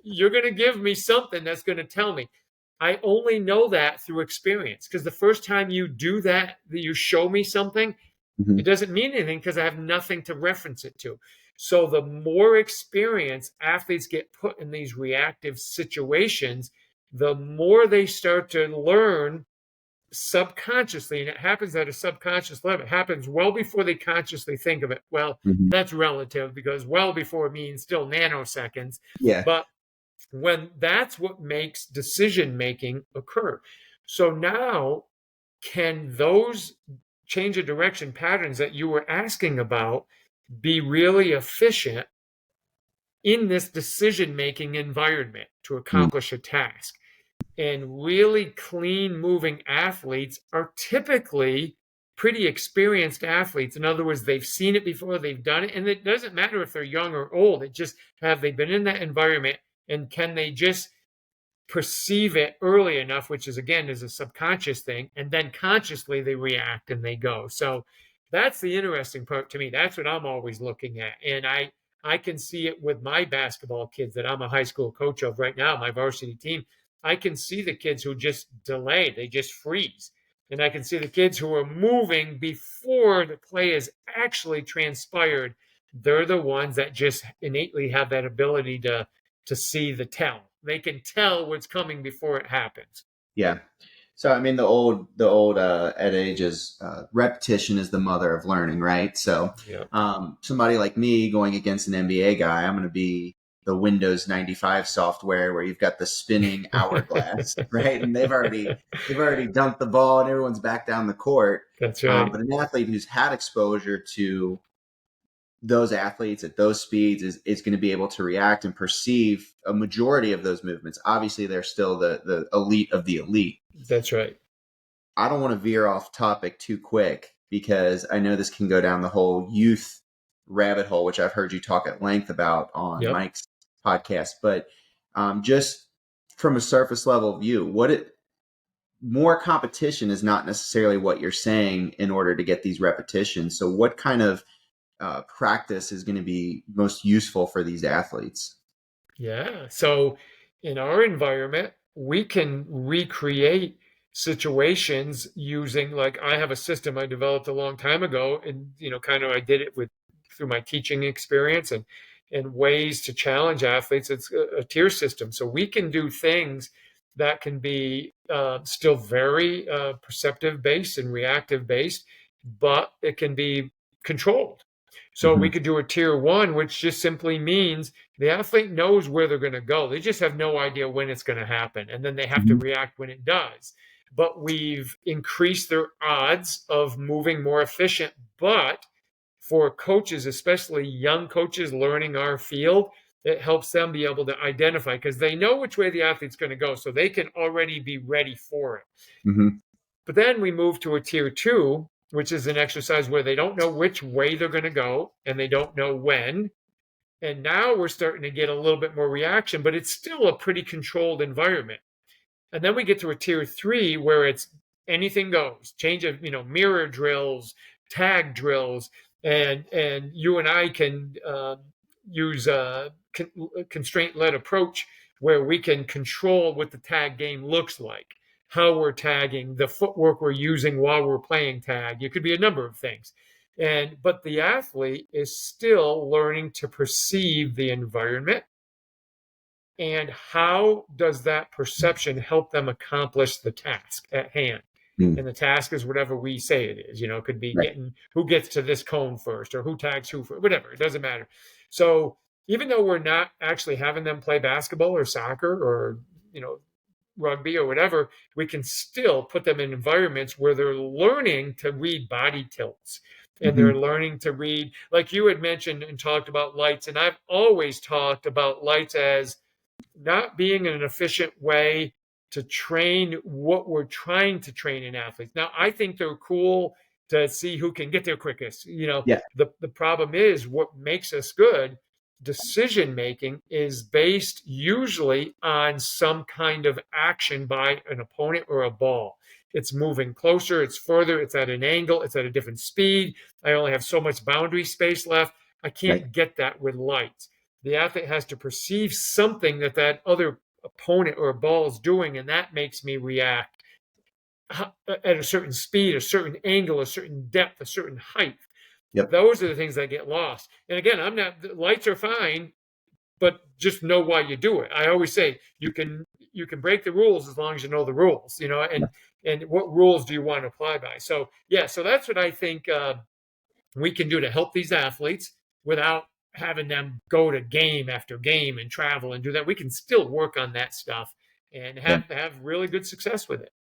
[SPEAKER 1] You're going to give me something that's going to tell me. I only know that through experience because the first time you do that you show me something,
[SPEAKER 2] Mhm.
[SPEAKER 1] it doesn't mean anything because I have nothing to reference it to. So the more experience athletes get put in these reactive situations, the more they start to learn subconsciously. And it happens at a subconscious level. It happens well before they consciously think of it. Well,
[SPEAKER 2] Mhm.
[SPEAKER 1] that's relative because well before means still nanoseconds.
[SPEAKER 2] Yeah.
[SPEAKER 1] But when that's what makes decision making occur. So now, can those change of direction patterns that you were asking about be really efficient in this decision making environment to
[SPEAKER 2] Mm.
[SPEAKER 1] accomplish a task? And really clean moving athletes are typically pretty experienced athletes. In other words, they've seen it before, they've done it, and it doesn't matter if they're young or old. It just have they been in that environment, and can they just perceive it early enough, which is again is a subconscious thing, and then consciously they react and they go. So that's the interesting part to me. That's what I'm always looking at. And I can see it with my basketball kids that I'm a high school coach of right now, my varsity team. I can see the kids who just delay, they just freeze. And I can see the kids who are moving before the play is actually transpired. They're the ones that just innately have that ability to see the tell. They can tell what's coming before it happens.
[SPEAKER 2] Yeah. So I mean, the old adage is repetition is the mother of learning, right? So
[SPEAKER 1] Yeah.
[SPEAKER 2] somebody like me going against an NBA guy, I'm going to be the Windows 95 software where you've got the spinning hourglass, right? And they've already dunked the ball and everyone's back down the court.
[SPEAKER 1] That's right.
[SPEAKER 2] But an athlete who's had exposure to those athletes at those speeds is going to be able to react and perceive a majority of those movements. Obviously, they're still the elite of the elite.
[SPEAKER 1] That's right.
[SPEAKER 2] I don't want to veer off topic too quick because I know this can go down the whole youth rabbit hole, which I've heard you talk at length about on
[SPEAKER 1] Yep.
[SPEAKER 2] Mike's podcast. But just from a surface level view, more competition is not necessarily what you're saying in order to get these repetitions. So, what kind of practice is going to be most useful for these athletes?
[SPEAKER 1] Yeah. So in our environment, we can recreate situations using, like, I have a system I developed a long time ago, and kind of I did it with through my teaching experience and ways to challenge athletes. It's a tier system, so we can do things that can be still very perceptive based and reactive based, but it can be controlled. So we
[SPEAKER 2] Mm-hmm.
[SPEAKER 1] could do a tier one, which just simply means the athlete knows where they're going to go. They just have no idea when it's going to happen. And then they have to
[SPEAKER 2] Mm-hmm.
[SPEAKER 1] react when it does. But we've increased their odds of moving more efficient. But for coaches, especially young coaches learning our field, it helps them be able to identify because they know which way the athlete's going to go. So they can already be ready for it.
[SPEAKER 2] Mm-hmm.
[SPEAKER 1] But then we move to a tier two, which is an exercise where they don't know which way they're going to go and they don't know when. And now we're starting to get a little bit more reaction, but it's still a pretty controlled environment. And then we get to a tier three where it's anything goes, change of, mirror drills, tag drills, and you and I can use a constraint led approach where we can control what the tag game looks like, how we're tagging, the footwork we're using while we're playing tag. It could be a number of things. But the athlete is still learning to perceive the environment, and how does that perception help them accomplish the task at hand.
[SPEAKER 2] Mm-hmm.
[SPEAKER 1] And the task is whatever we say it is. It could be
[SPEAKER 2] Right.
[SPEAKER 1] getting who gets to this cone first, or who tags who first, whatever. It doesn't matter. So even though we're not actually having them play basketball or soccer or rugby or whatever, we can still put them in environments where they're learning to read body tilts, and
[SPEAKER 2] Mm-hmm.
[SPEAKER 1] they're learning to read, like you had mentioned and talked about lights. And I've always talked about lights as not being an efficient way to train what we're trying to train in athletes. Now, I think they're cool to see who can get there quickest.
[SPEAKER 2] Yeah.
[SPEAKER 1] The problem is what makes us good. Decision making is based usually on some kind of action by an opponent or a ball. It's moving closer, it's further, it's at an angle, it's at a different speed. I only have so much boundary space left. I
[SPEAKER 2] Right.
[SPEAKER 1] can't get that with lights. The athlete has to perceive something that other opponent or ball is doing, and that makes me react at a certain speed, a certain angle, a certain depth, a certain height.
[SPEAKER 2] Yep.
[SPEAKER 1] Those are the things that get lost. And again, I'm not, the lights are fine, but just know why you do it. I always say you can break the rules as long as you know the rules,
[SPEAKER 2] Yeah.
[SPEAKER 1] and what rules do you want to apply by? So yeah, so that's what I think we can do to help these athletes without having them go to game after game and travel and do that. We can still work on that stuff and
[SPEAKER 2] Yeah.
[SPEAKER 1] have really good success with it.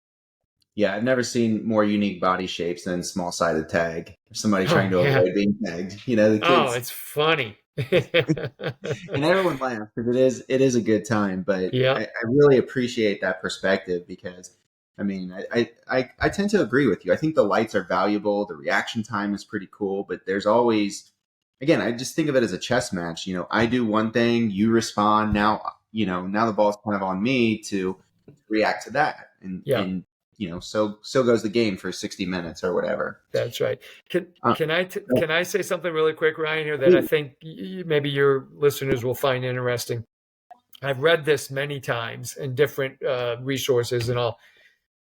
[SPEAKER 2] Yeah, I've never seen more unique body shapes than small-sided tag. Somebody
[SPEAKER 1] Oh
[SPEAKER 2] trying to
[SPEAKER 1] yeah.
[SPEAKER 2] avoid being tagged. You know, the
[SPEAKER 1] Oh,
[SPEAKER 2] kids
[SPEAKER 1] it's funny.
[SPEAKER 2] and everyone laughs because it is a good time. But
[SPEAKER 1] Yeah.
[SPEAKER 2] I really appreciate that perspective because I mean I tend to agree with you. I think the lights are valuable. The reaction time is pretty cool, but there's always again I just think of it as a chess match. You know, I do one thing, you respond. Now the ball's kind of on me to react to that, and
[SPEAKER 1] Yeah.
[SPEAKER 2] and so goes the game for 60 minutes or whatever.
[SPEAKER 1] That's right. Can
[SPEAKER 2] Uh,
[SPEAKER 1] can I can I say something really quick, Ryan, here that I
[SPEAKER 2] Please.
[SPEAKER 1] think maybe your listeners will find interesting? I've read this many times in different resources and all.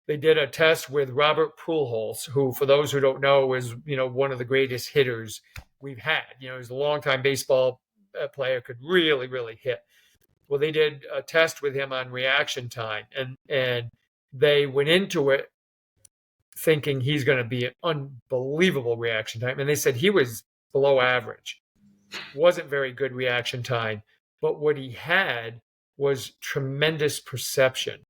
[SPEAKER 1] They did a test with Robert Pujols, who, for those who don't know, is one of the greatest hitters we've had. He's a longtime baseball player, could really, really hit. Well, they did a test with him on reaction time, and they went into it thinking he's going to be an unbelievable reaction time, and they said he was below average, wasn't very good reaction time, but what he had was tremendous perception.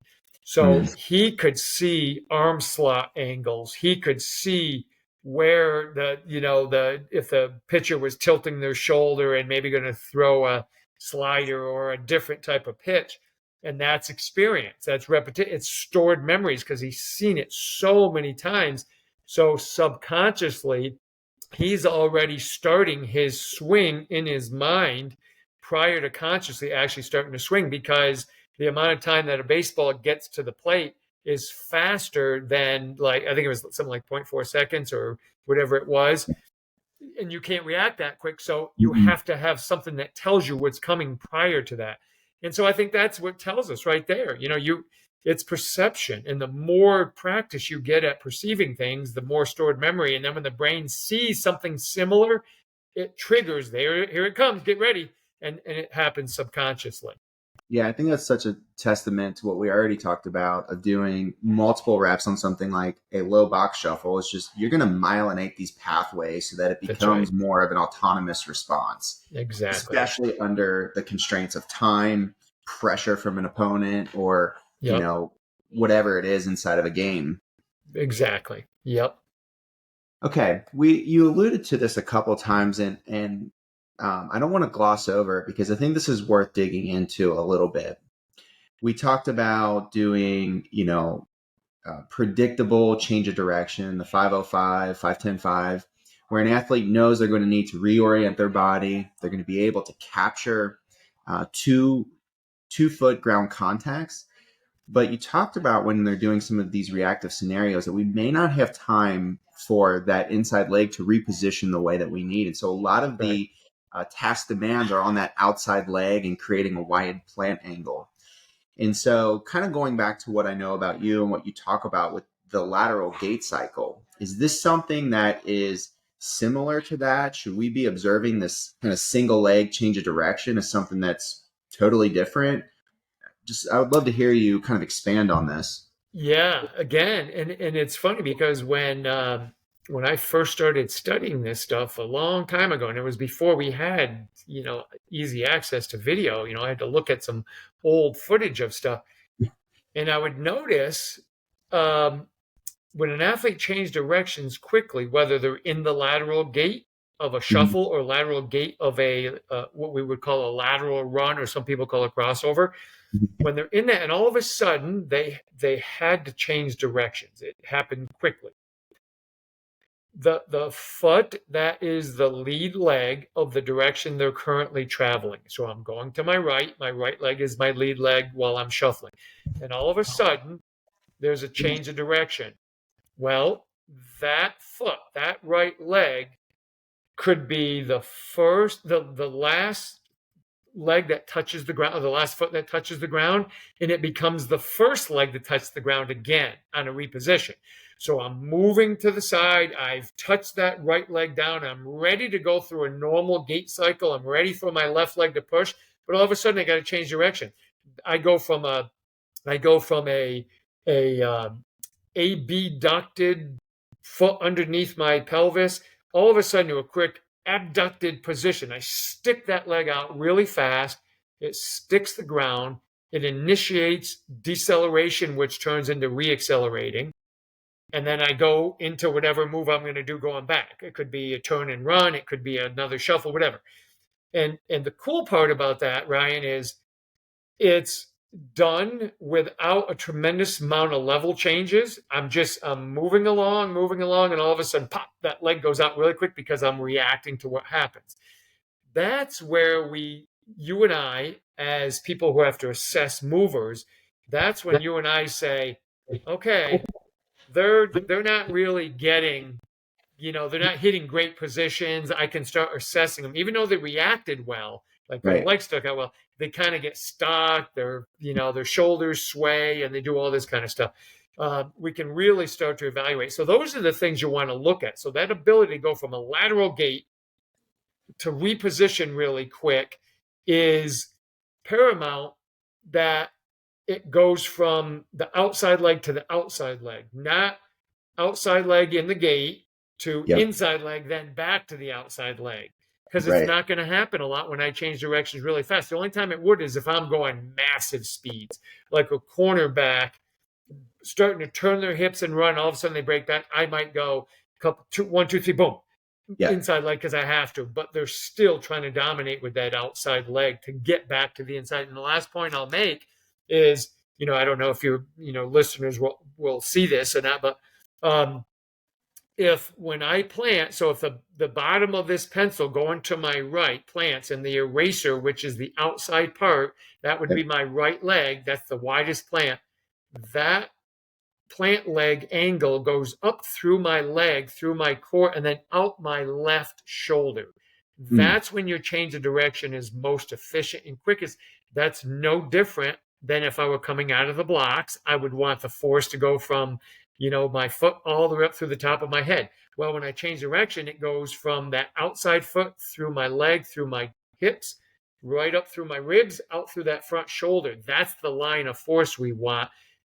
[SPEAKER 1] So
[SPEAKER 2] Mm,
[SPEAKER 1] he could see arm slot angles. He could see where the if the pitcher was tilting their shoulder and maybe going to throw a slider or a different type of pitch. And that's experience. That's repetition. It's stored memories because he's seen it so many times. So subconsciously, he's already starting his swing in his mind prior to consciously actually starting to swing because the amount of time that a baseball gets to the plate is faster than, like, I think it was something like 0.4 seconds or whatever it was, and you can't react that quick, so you
[SPEAKER 2] mm,
[SPEAKER 1] have to have something that tells you what's coming prior to that. And so I think that's what tells us right there. It's perception, and the more practice you get at perceiving things, the more stored memory. And then when the brain sees something similar, it triggers, there, here it comes, get ready. And it happens subconsciously.
[SPEAKER 2] Yeah, I think that's such a testament to what we already talked about of doing multiple reps on something like a low box shuffle. It's just you're going to myelinate these pathways so that it
[SPEAKER 1] That's right.
[SPEAKER 2] becomes more of an autonomous response,
[SPEAKER 1] Exactly.
[SPEAKER 2] especially under the constraints of time, pressure from an opponent, or,
[SPEAKER 1] Yep.
[SPEAKER 2] whatever it is inside of a game.
[SPEAKER 1] Exactly. Yep.
[SPEAKER 2] Okay, you alluded to this a couple times, and I don't want to gloss over it because I think this is worth digging into a little bit. We talked about doing, predictable change of direction, the 505, 5-10-5, where an athlete knows they're going to need to reorient their body. They're going to be able to capture two foot ground contacts. But you talked about when they're doing some of these reactive scenarios that we may not have time for that inside leg to reposition the way that we need. And so a lot of
[SPEAKER 1] Right.
[SPEAKER 2] the task demands are on that outside leg and creating a wide plant angle. And so, kind of going back to what I know about you and what you talk about with the lateral gait cycle, is this something that is similar to that? Should we be observing this kind of single leg change of direction as something that's totally different? Just, I would love to hear you kind of expand on this.
[SPEAKER 1] Yeah, again, and it's funny because when I first started studying this stuff a long time ago, and it was before we had easy access to video. I had to look at some old footage of stuff, and I would notice um, when an athlete changed directions quickly, whether they're in the lateral gate of a
[SPEAKER 2] Mhm.
[SPEAKER 1] shuffle or lateral gait of a what we would call a lateral run, or some people call it crossover. When they're in that, and all of a sudden they had to change directions. It happened quickly. The foot that is the lead leg of the direction they're currently traveling. So I'm going to my right leg is my lead leg while I'm shuffling. And all of a sudden, there's a change of direction. Well, that foot, that right leg, could be the last leg that touches the ground, or the last foot that touches the ground, and it becomes the first leg that touches the ground again on a reposition. So I'm moving to the side. I've touched that right leg down. I'm ready to go through a normal gait cycle. I'm ready for my left leg to push, but all of a sudden I got to change direction. I go from a I go from a abducted foot underneath my pelvis, all of a sudden to a quick abducted position. I stick that leg out really fast. It sticks the ground. It initiates deceleration, which turns into reaccelerating. And then I go into whatever move I'm going to do going back. It could be a turn and run. It could be another shuffle, whatever. And the cool part about that, Ryan, is it's done without a tremendous amount of level changes. I'm moving along, and all of a sudden, pop, that leg goes out really quick because I'm reacting to what happens. That's where you and I, as people who have to assess movers, that's when you and I say, okay, they're not really getting, they're not hitting great positions. I can start assessing them, even though they reacted well, like their
[SPEAKER 2] Right.
[SPEAKER 1] legs stuck out well. They kind of get stuck. Their shoulders sway, and they do all this kind of stuff. We can really start to evaluate. So those are the things you want to look at. So that ability to go from a lateral gait to reposition really quick is paramount. That it goes from the outside leg to the outside leg, not outside leg in the gate to
[SPEAKER 2] Yep.
[SPEAKER 1] inside leg, then back to the outside leg. Because it's
[SPEAKER 2] Right.
[SPEAKER 1] not going to happen a lot when I change directions really fast. The only time it would is if I'm going massive speeds, like a cornerback starting to turn their hips and run. All of a sudden they break back. I might go couple, two, one, two, three, boom,
[SPEAKER 2] Yeah.
[SPEAKER 1] inside leg because I have to. But they're still trying to dominate with that outside leg to get back to the inside. And the last point I'll make is, I don't know if your, listeners will see this or not, but if when I plant, so if the bottom of this pencil going to my right plants, and the eraser, which is the outside part, that would
[SPEAKER 2] Yep.
[SPEAKER 1] be my right leg, that's the widest plant, that plant leg angle goes up through my leg, through my core, and then out my left shoulder.
[SPEAKER 2] Mm.
[SPEAKER 1] That's when your change of direction is most efficient and quickest. That's no different than if I were coming out of the blocks. I would want the force to go from, my foot all the way up through the top of my head. Well, when I change direction, it goes from that outside foot through my leg, through my hips, right up through my ribs, out through that front shoulder. That's the line of force we want.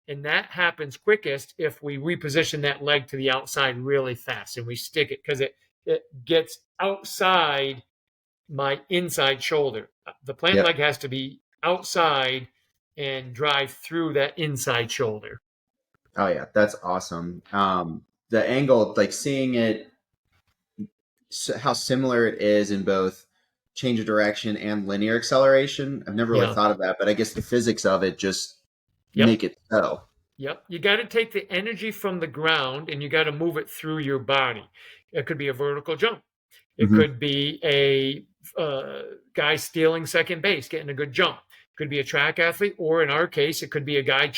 [SPEAKER 1] And that happens quickest if we reposition that leg to the outside really fast and we stick it, because it gets outside my inside shoulder. The plant
[SPEAKER 2] Yep.
[SPEAKER 1] leg has to be outside and drive through that inside shoulder.
[SPEAKER 2] Oh yeah, that's awesome. The angle, like seeing it, how similar it is in both change of direction and linear acceleration. I've never really
[SPEAKER 1] Yeah.
[SPEAKER 2] thought of that, but I guess the physics of it just
[SPEAKER 1] Yep.
[SPEAKER 2] make it so.
[SPEAKER 1] Yep. You got to take the energy from the ground and you got to move it through your body. It could be a vertical jump. It
[SPEAKER 2] Hmm.
[SPEAKER 1] could be a guy stealing second base, getting a good jump. It could be a track athlete, or in our case, it could be a guy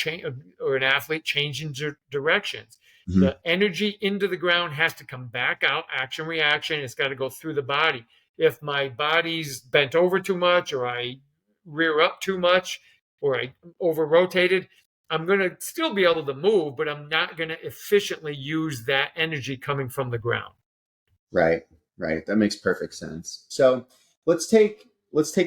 [SPEAKER 1] or an athlete changing directions.
[SPEAKER 2] Hmm.
[SPEAKER 1] The energy into the ground has to come back out, action reaction. It's got to go through the body. If my body's bent over too much, or I rear up too much, or I over rotated, I'm going to still be able to move, but I'm not going to efficiently use that energy coming from the ground.
[SPEAKER 2] Right, right. That makes perfect sense. So let's take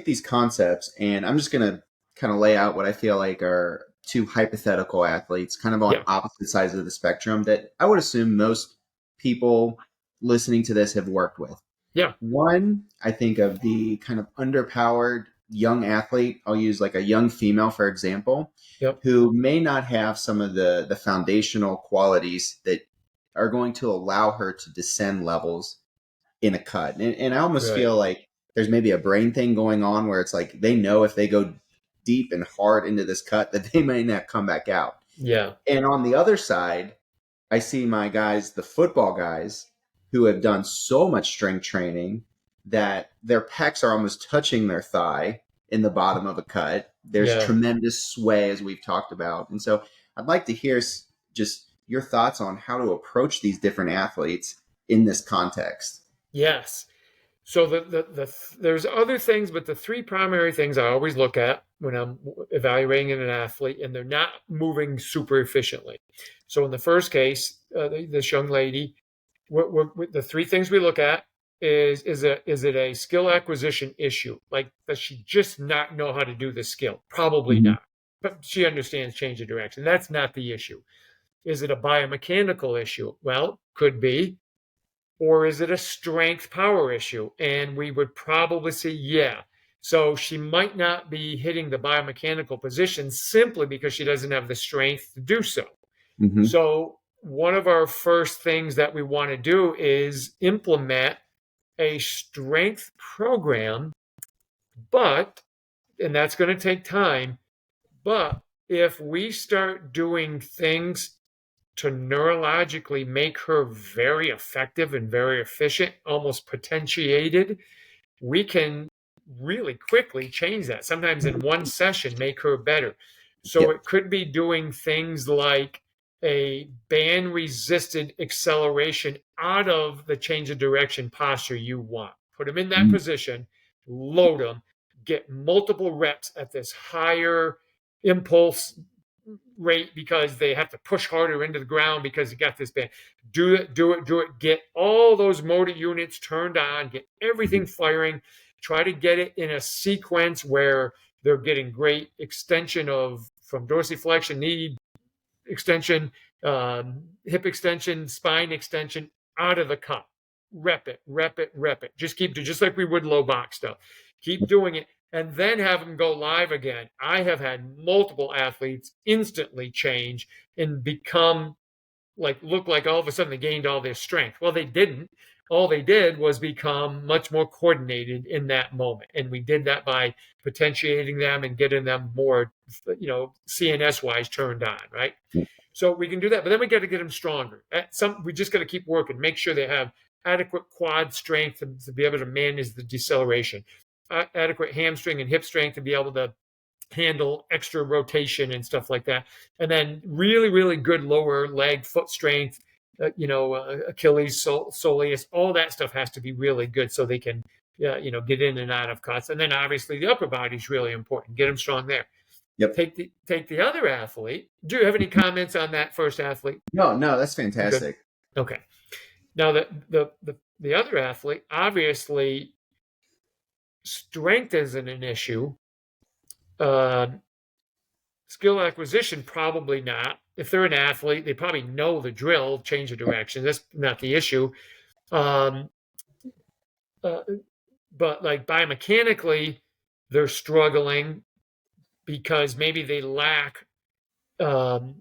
[SPEAKER 2] these concepts, and I'm just gonna kind of lay out what I feel like are two hypothetical athletes, kind of on
[SPEAKER 1] Yeah.
[SPEAKER 2] opposite sides of the spectrum that I would assume most people listening to this have worked with.
[SPEAKER 1] Yeah.
[SPEAKER 2] One, I think of the kind of underpowered young athlete. I'll use like a young female, for example,
[SPEAKER 1] Yep.
[SPEAKER 2] who may not have some of the foundational qualities that are going to allow her to descend levels in a cut. And I almost
[SPEAKER 1] Right.
[SPEAKER 2] feel like there's maybe a brain thing going on where it's like they know if they go deep and hard into this cut that they may not come back out.
[SPEAKER 1] Yeah.
[SPEAKER 2] And on the other side, I see my guys, the football guys, who have done so much strength training that their pecs are almost touching their thigh in the bottom of a cut. There's
[SPEAKER 1] Yeah.
[SPEAKER 2] tremendous sway, as we've talked about. And so I'd like to hear just your thoughts on how to approach these different athletes in this context.
[SPEAKER 1] Yes. So there's other things, but the three primary things I always look at when I'm evaluating an athlete, and they're not moving super efficiently. So in the first case, this young lady, the three things we look at is it a skill acquisition issue? Like, does she just not know how to do the skill? Probably
[SPEAKER 2] Mm-hmm.
[SPEAKER 1] not. But she understands change of direction. That's not the issue. Is it a biomechanical issue? Well, could be. Or is it a strength power issue? And we would probably say, yeah. So she might not be hitting the biomechanical position simply because she doesn't have the strength to do so.
[SPEAKER 2] Mm-hmm.
[SPEAKER 1] So, one of our first things that we want to do is implement a strength program, but, and that's going to take time, but if we start doing things to neurologically make her very effective and very efficient, almost potentiated, we can really quickly change that. Sometimes in one session, make her better. So
[SPEAKER 2] Yep.
[SPEAKER 1] it could be doing things like a band resisted acceleration out of the change of direction posture you want. Put them in that
[SPEAKER 2] Mm-hmm.
[SPEAKER 1] position, load them, get multiple reps at this higher impulse rate because they have to push harder into the ground because you got this band. Do it, do it, do it. Get all those motor units turned on, get everything firing. Try to get it in a sequence where they're getting great extension of from dorsiflexion, knee extension, hip extension, spine extension out of the cut. Rep it, rep it, rep it. Just keep just like we would low box stuff. Keep doing it and then have them go live again. I have had multiple athletes instantly change and become look like all of a sudden they gained all their strength. Well, they didn't. All they did was become much more coordinated in that moment. And we did that by potentiating them and getting them more, CNS wise turned on, right? So we can do that, but then we got to get them stronger. We just got to keep working, make sure they have adequate quad strength to be able to manage the deceleration, adequate hamstring and hip strength to be able to handle extra rotation and stuff like that. And then really, really good lower leg foot strength, Achilles, soleus, all that stuff has to be really good so they can, get in and out of cuts. And then obviously the upper body is really important. Get them strong there.
[SPEAKER 2] Yep.
[SPEAKER 1] Take the other athlete. Do you have any comments on that first athlete?
[SPEAKER 2] No, no, that's
[SPEAKER 1] You're good.
[SPEAKER 2] fantastic.
[SPEAKER 1] Okay. Now the other athlete, obviously, strength isn't an issue. Skill acquisition, probably not. If they're an athlete, they probably know the drill, change of direction. That's not the issue. Um, uh, but like biomechanically, they're struggling because maybe they lack um,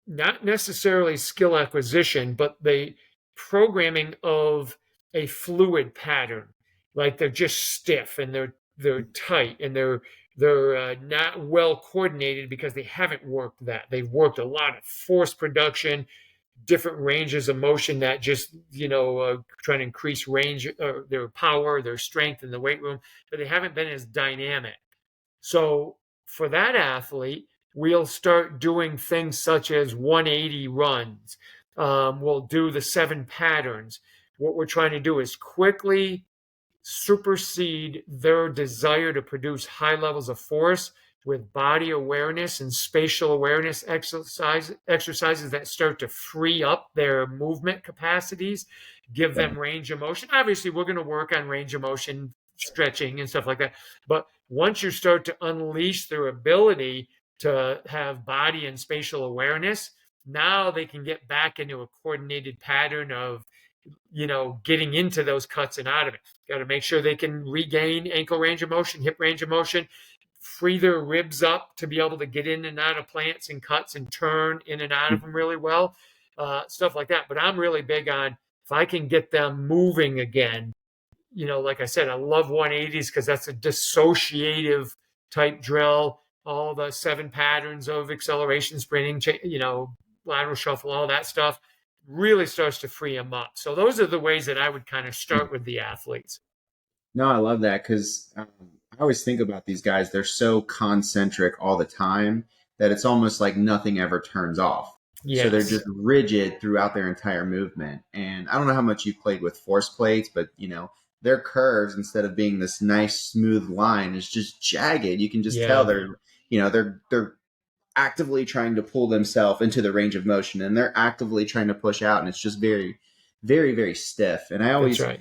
[SPEAKER 1] not necessarily skill acquisition, but the programming of a fluid pattern. Like they're just stiff and they're tight and they're not well coordinated because they haven't worked that. They've worked a lot of force production, different ranges of motion that just trying to increase range, their power, their strength in the weight room, but they haven't been as dynamic. So for that athlete, we'll start doing things such as 180 runs. We'll do the 7 patterns. What we're trying to do is quickly supersede their desire to produce high levels of force with body awareness and spatial awareness exercises that start to free up their movement capacities, give them range of motion. Obviously, we're going to work on range of motion, stretching, and stuff like that. But once you start to unleash their ability to have body and spatial awareness, now they can get back into a coordinated pattern of getting into those cuts and out of it. Got to make sure they can regain ankle range of motion, hip range of motion, free their ribs up to be able to get in and out of plants and cuts and turn in and out of them really well, stuff like that. But I'm really big on if I can get them moving again, like I said, I love 180s because that's a dissociative type drill. All the 7 patterns of acceleration, sprinting, lateral shuffle, all that stuff really starts to free them up. So those are the ways that I would kind of start with the athletes.
[SPEAKER 2] No, I love that because I always think about these guys. They're so concentric all the time that it's almost like nothing ever turns off. So they're just
[SPEAKER 1] Yes,
[SPEAKER 2] rigid throughout their entire movement. And I don't know how much you've played with force plates, but their curves, instead of being this nice smooth line, is just jagged. You can just tell
[SPEAKER 1] yeah,
[SPEAKER 2] they're actively trying to pull themselves into the range of motion, and they're actively trying to push out, and it's just very, very, very stiff. And I
[SPEAKER 1] that's
[SPEAKER 2] always
[SPEAKER 1] right.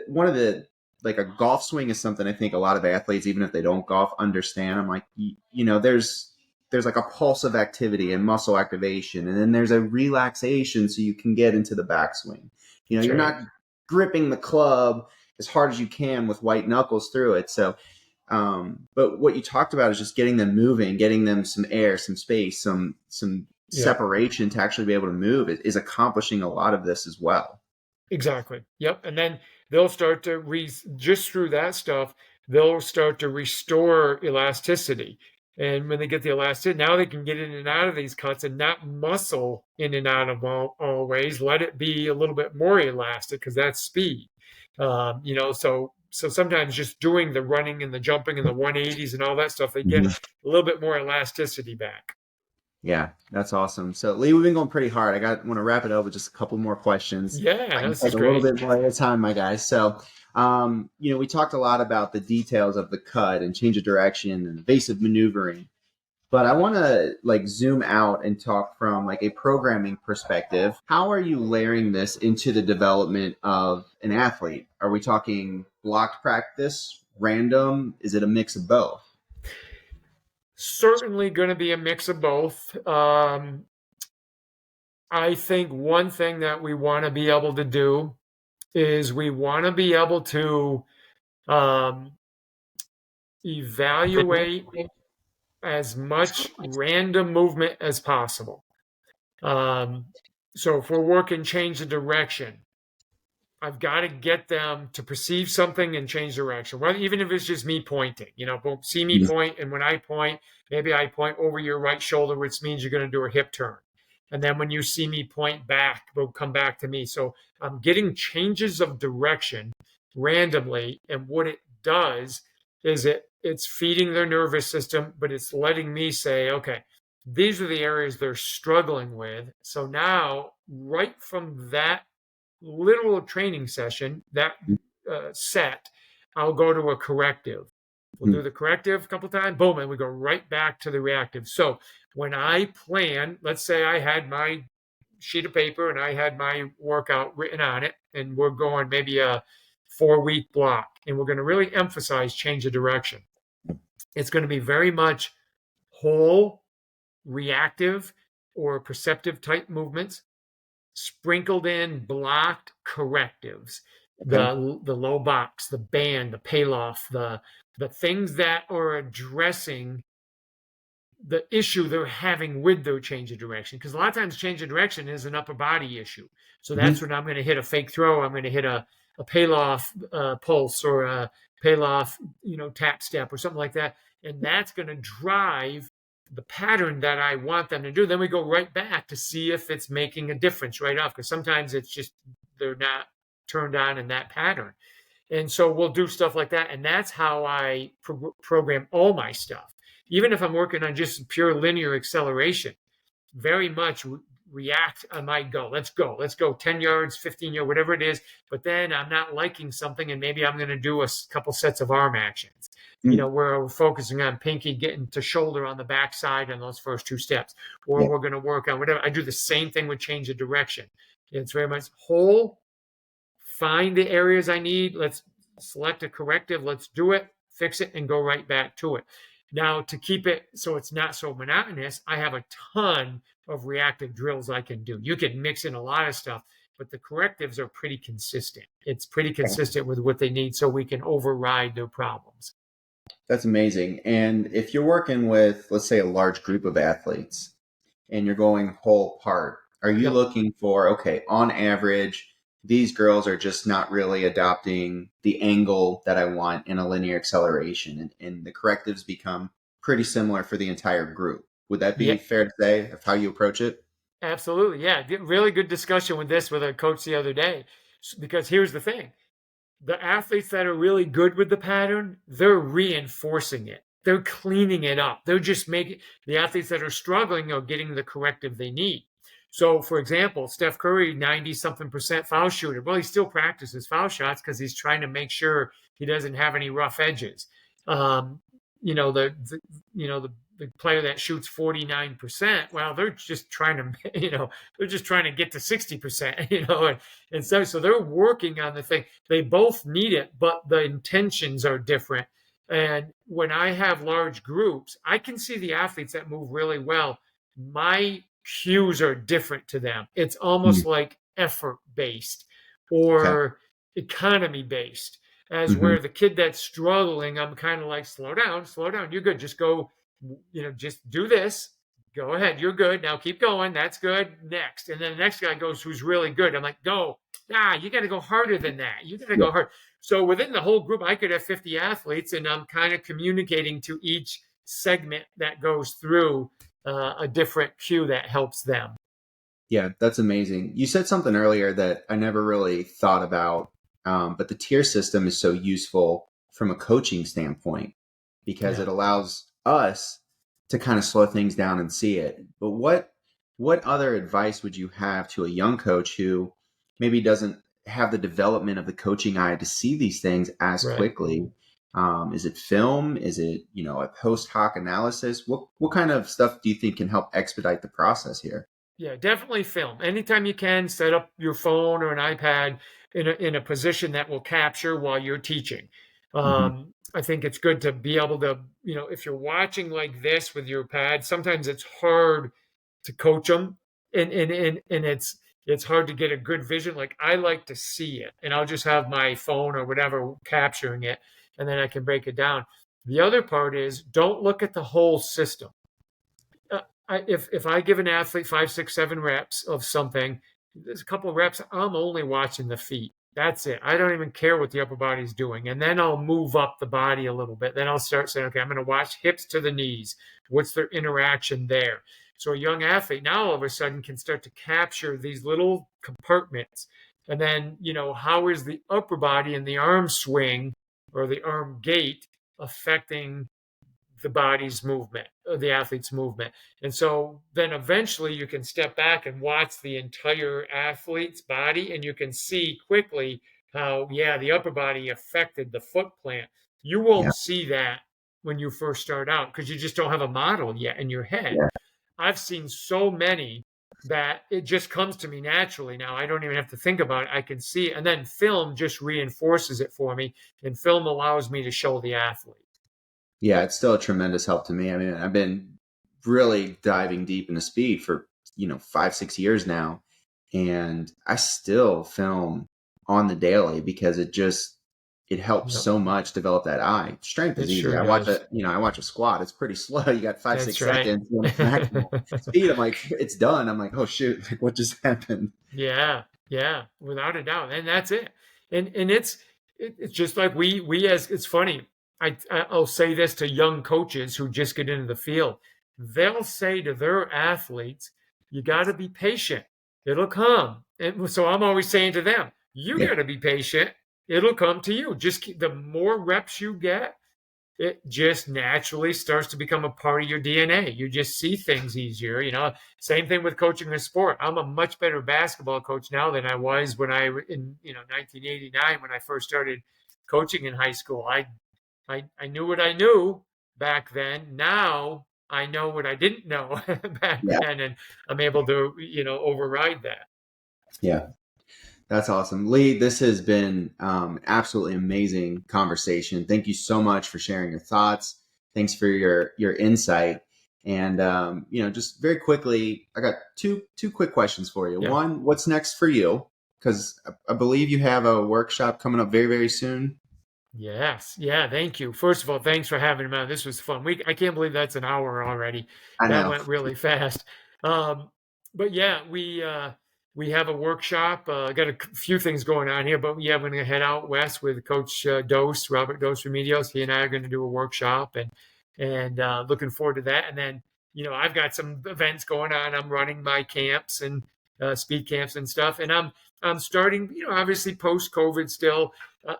[SPEAKER 2] one of the like a golf swing is something I think a lot of athletes, even if they don't golf, understand. I'm like, there's like a pulse of activity and muscle activation, and then there's a relaxation so you can get into the backswing.
[SPEAKER 1] That's
[SPEAKER 2] You're
[SPEAKER 1] right.
[SPEAKER 2] not gripping the club as hard as you can with white knuckles through it. So, but what you talked about is just getting them moving, getting them some air, some space, some
[SPEAKER 1] Yep.
[SPEAKER 2] separation to actually be able to move is accomplishing a lot of this as well.
[SPEAKER 1] Exactly. Yep. And then they'll start to just through that stuff, they'll start to restore elasticity. And when they get the elasticity, now they can get in and out of these cuts and not muscle in and out of all ways. Let it be a little bit more elastic because that's speed. So sometimes just doing the running and the jumping and the 180s and all that stuff, they get a little bit more elasticity back.
[SPEAKER 2] Yeah, that's awesome. So Lee, we've been going pretty hard. Want to wrap it up with just a couple more questions.
[SPEAKER 1] Yeah,
[SPEAKER 2] I can
[SPEAKER 1] this is
[SPEAKER 2] take a little
[SPEAKER 1] great.
[SPEAKER 2] bit more of time, my guys. So, we talked a lot about the details of the cut and change of direction and evasive maneuvering, but I want to like zoom out and talk from like a programming perspective. How are you layering this into the development of an athlete? Are we talking blocked practice, random? Is it a mix of both?
[SPEAKER 1] Certainly going to be a mix of both. I think one thing that we want to be able to do is we want to be able to um, evaluate as much random movement as possible. Um, so if we're working change of direction, I've got to get them to perceive something and change direction. Well, even if it's just me pointing, boom, see me point, and when I point, maybe I point over your right shoulder, which means you're going to do a hip turn. And then when you see me point back, we'll come back to me. So I'm getting changes of direction randomly, and what it does is it's feeding their nervous system, but it's letting me say, okay, these are the areas they're struggling with. So now, right from that literal training session, that set, I'll go to a corrective. We'll do the corrective a couple times, boom, and we go right back to the reactive. So when I plan, let's say I had my sheet of paper and I had my workout written on it, and we're going maybe a 4-week block, and we're going to really emphasize change of direction. It's going to be very much whole, reactive, or perceptive type movements sprinkled in blocked correctives,
[SPEAKER 2] Okay.
[SPEAKER 1] the low box, the band, the payoff, the things that are addressing the issue they're having with their change of direction. Because a lot of times change of direction is an upper body issue. So that's when I'm going to hit a fake throw. I'm going to hit a payoff pulse or a payoff, tap step or something like that. And that's going to drive the pattern that I want them to do. Then we go right back to see if it's making a difference right off. Because sometimes it's just they're not turned on in that pattern. And so we'll do stuff like that. And that's how I program all my stuff. Even if I'm working on just pure linear acceleration, very much react on my go. Let's go. Let's go 10 yards, 15 yards, whatever it is. But then I'm not liking something and maybe I'm going to do a couple sets of arm actions, where we're focusing on pinky getting to shoulder on the backside on those first 2 steps. Or
[SPEAKER 2] Yeah.
[SPEAKER 1] we're going to work on whatever. I do the same thing with change of direction. It's very much whole, find the areas I need. Let's select a corrective. Let's do it, fix it, and go right back to it. Now, to keep it so it's not so monotonous, I have a ton of reactive drills I can do. You can mix in a lot of stuff, but the correctives are pretty consistent. It's pretty consistent with what they need so we can override their problems.
[SPEAKER 2] That's amazing. And if you're working with, let's say, a large group of athletes and you're going whole part, are you
[SPEAKER 1] Yep.
[SPEAKER 2] looking for, okay, on average, these girls are just not really adopting the angle that I want in a linear acceleration, and the correctives become pretty similar for the entire group. Would that be
[SPEAKER 1] Yeah,
[SPEAKER 2] fair to say of how you approach it?
[SPEAKER 1] absolutely. Yeah, really good discussion with this with a coach the other day. Because here's the thing: the athletes that are really good with the pattern, they're reinforcing it. They're cleaning it up. They're just making the athletes that are struggling are getting the corrective they need. So, for example, Steph Curry, 90 something percent foul shooter. Well, he still practices foul shots because he's trying to make sure he doesn't have any rough edges. Um, you know, the player that shoots 49%, well, they're just trying to, they're just trying to get to 60%, and so they're working on the thing. They both need it, but the intentions are different. And when I have large groups, I can see the athletes that move really well. My cues are different to them. It's almost
[SPEAKER 2] Mm.
[SPEAKER 1] like effort based
[SPEAKER 2] Okay.
[SPEAKER 1] or economy based, as
[SPEAKER 2] Mm-hmm.
[SPEAKER 1] where the kid that's struggling, I'm kind of like, slow down, you're good. Just go, just do this. Go ahead, you're good. Now keep going. That's good. Next. And then the next guy goes who's really good. I'm like, go. You got to go harder than that. You got to
[SPEAKER 2] Yeah.
[SPEAKER 1] go hard. So within the whole group, I could have 50 athletes, and I'm kind of communicating to each segment that goes through a different cue that helps them.
[SPEAKER 2] Yeah, that's amazing. You said something earlier that I never really thought about, but the tier system is so useful from a coaching standpoint because
[SPEAKER 1] Yeah,
[SPEAKER 2] it allows us to kind of slow things down and see it. But what other advice would you have to a young coach who maybe doesn't have the development of the coaching eye to see these things as
[SPEAKER 1] right.
[SPEAKER 2] quickly? Is it film? Is it a post hoc analysis? What kind of stuff do you think can help expedite the process here?
[SPEAKER 1] Yeah, definitely film. Anytime you can, set up your phone or an iPad in a position that will capture while you're teaching.
[SPEAKER 2] Hmm.
[SPEAKER 1] I think it's good to be able to, if you're watching like this with your pad, sometimes it's hard to coach them, and it's hard to get a good vision. Like I like to see it, and I'll just have my phone or whatever capturing it, and then I can break it down. The other part is don't look at the whole system. If I give an athlete 5, 6, 7 reps of something, there's a couple of reps, I'm only watching the feet. That's it. I don't even care what the upper body's doing. And then I'll move up the body a little bit. Then I'll start saying, okay, I'm going to watch hips to the knees. What's their interaction there? So a young athlete now all of a sudden can start to capture these little compartments. And then, how is the upper body and the arm swing or the arm gait affecting the body's movement, the athlete's movement. And so then eventually you can step back and watch the entire athlete's body, and you can see quickly how, yeah, the upper body affected the foot plant. You
[SPEAKER 2] Yeah,
[SPEAKER 1] won't see that when you first start out because you just don't have a model yet in your head.
[SPEAKER 2] yeah,
[SPEAKER 1] I've seen so many that it just comes to me naturally now. I don't even have to think about it. I can see it. And then film just reinforces it for me, and film allows me to show the athlete.
[SPEAKER 2] yeah. It's still a tremendous help to me. I mean, I've been really diving deep into speed for 5, 6 years now, and I still film on the daily because it helps
[SPEAKER 1] Yep,
[SPEAKER 2] so much develop that eye. Strength
[SPEAKER 1] it
[SPEAKER 2] is easy.
[SPEAKER 1] sure
[SPEAKER 2] I watch
[SPEAKER 1] does.
[SPEAKER 2] a squat. It's pretty slow. You got five,
[SPEAKER 1] That's
[SPEAKER 2] six
[SPEAKER 1] right.
[SPEAKER 2] seconds when it's maximal speed. I'm like, it's done. I'm like, oh shoot, like what just happened?
[SPEAKER 1] Yeah, yeah, without a doubt, and that's it. And it's just like we as it's funny. I'll say this to young coaches who just get into the field. They'll say to their athletes, "You got to be patient. It'll come." And so I'm always saying to them, "You
[SPEAKER 2] Yeah,
[SPEAKER 1] got to be patient. It'll come to you. Just the more reps you get, it just naturally starts to become a part of your DNA. You just see things easier. Same thing with coaching a sport. I'm a much better basketball coach now than I was when in 1989 when I first started coaching in high school. I knew what I knew back then. Now I know what I didn't know back
[SPEAKER 2] yeah,
[SPEAKER 1] then, and I'm able to override that.
[SPEAKER 2] yeah. That's awesome. Lee, this has been absolutely amazing conversation. Thank you so much for sharing your thoughts. Thanks for your insight. And just very quickly, I got two quick questions for you.
[SPEAKER 1] Yeah.
[SPEAKER 2] One, what's next for you? Because I believe you have a workshop coming up very, very soon.
[SPEAKER 1] Yes. Yeah. Thank you. First of all, thanks for having me on. This was fun. I can't believe that's an hour already.
[SPEAKER 2] I
[SPEAKER 1] That
[SPEAKER 2] know.
[SPEAKER 1] went really fast. Um, but yeah, we have a workshop. Got a few things going on here, but yeah, I'm going to head out west with Coach Robert Dose Remedios. He and I are going to do a workshop, and looking forward to that. And then I've got some events going on. I'm running my camps and speed camps and stuff, and I'm starting. Obviously post COVID still.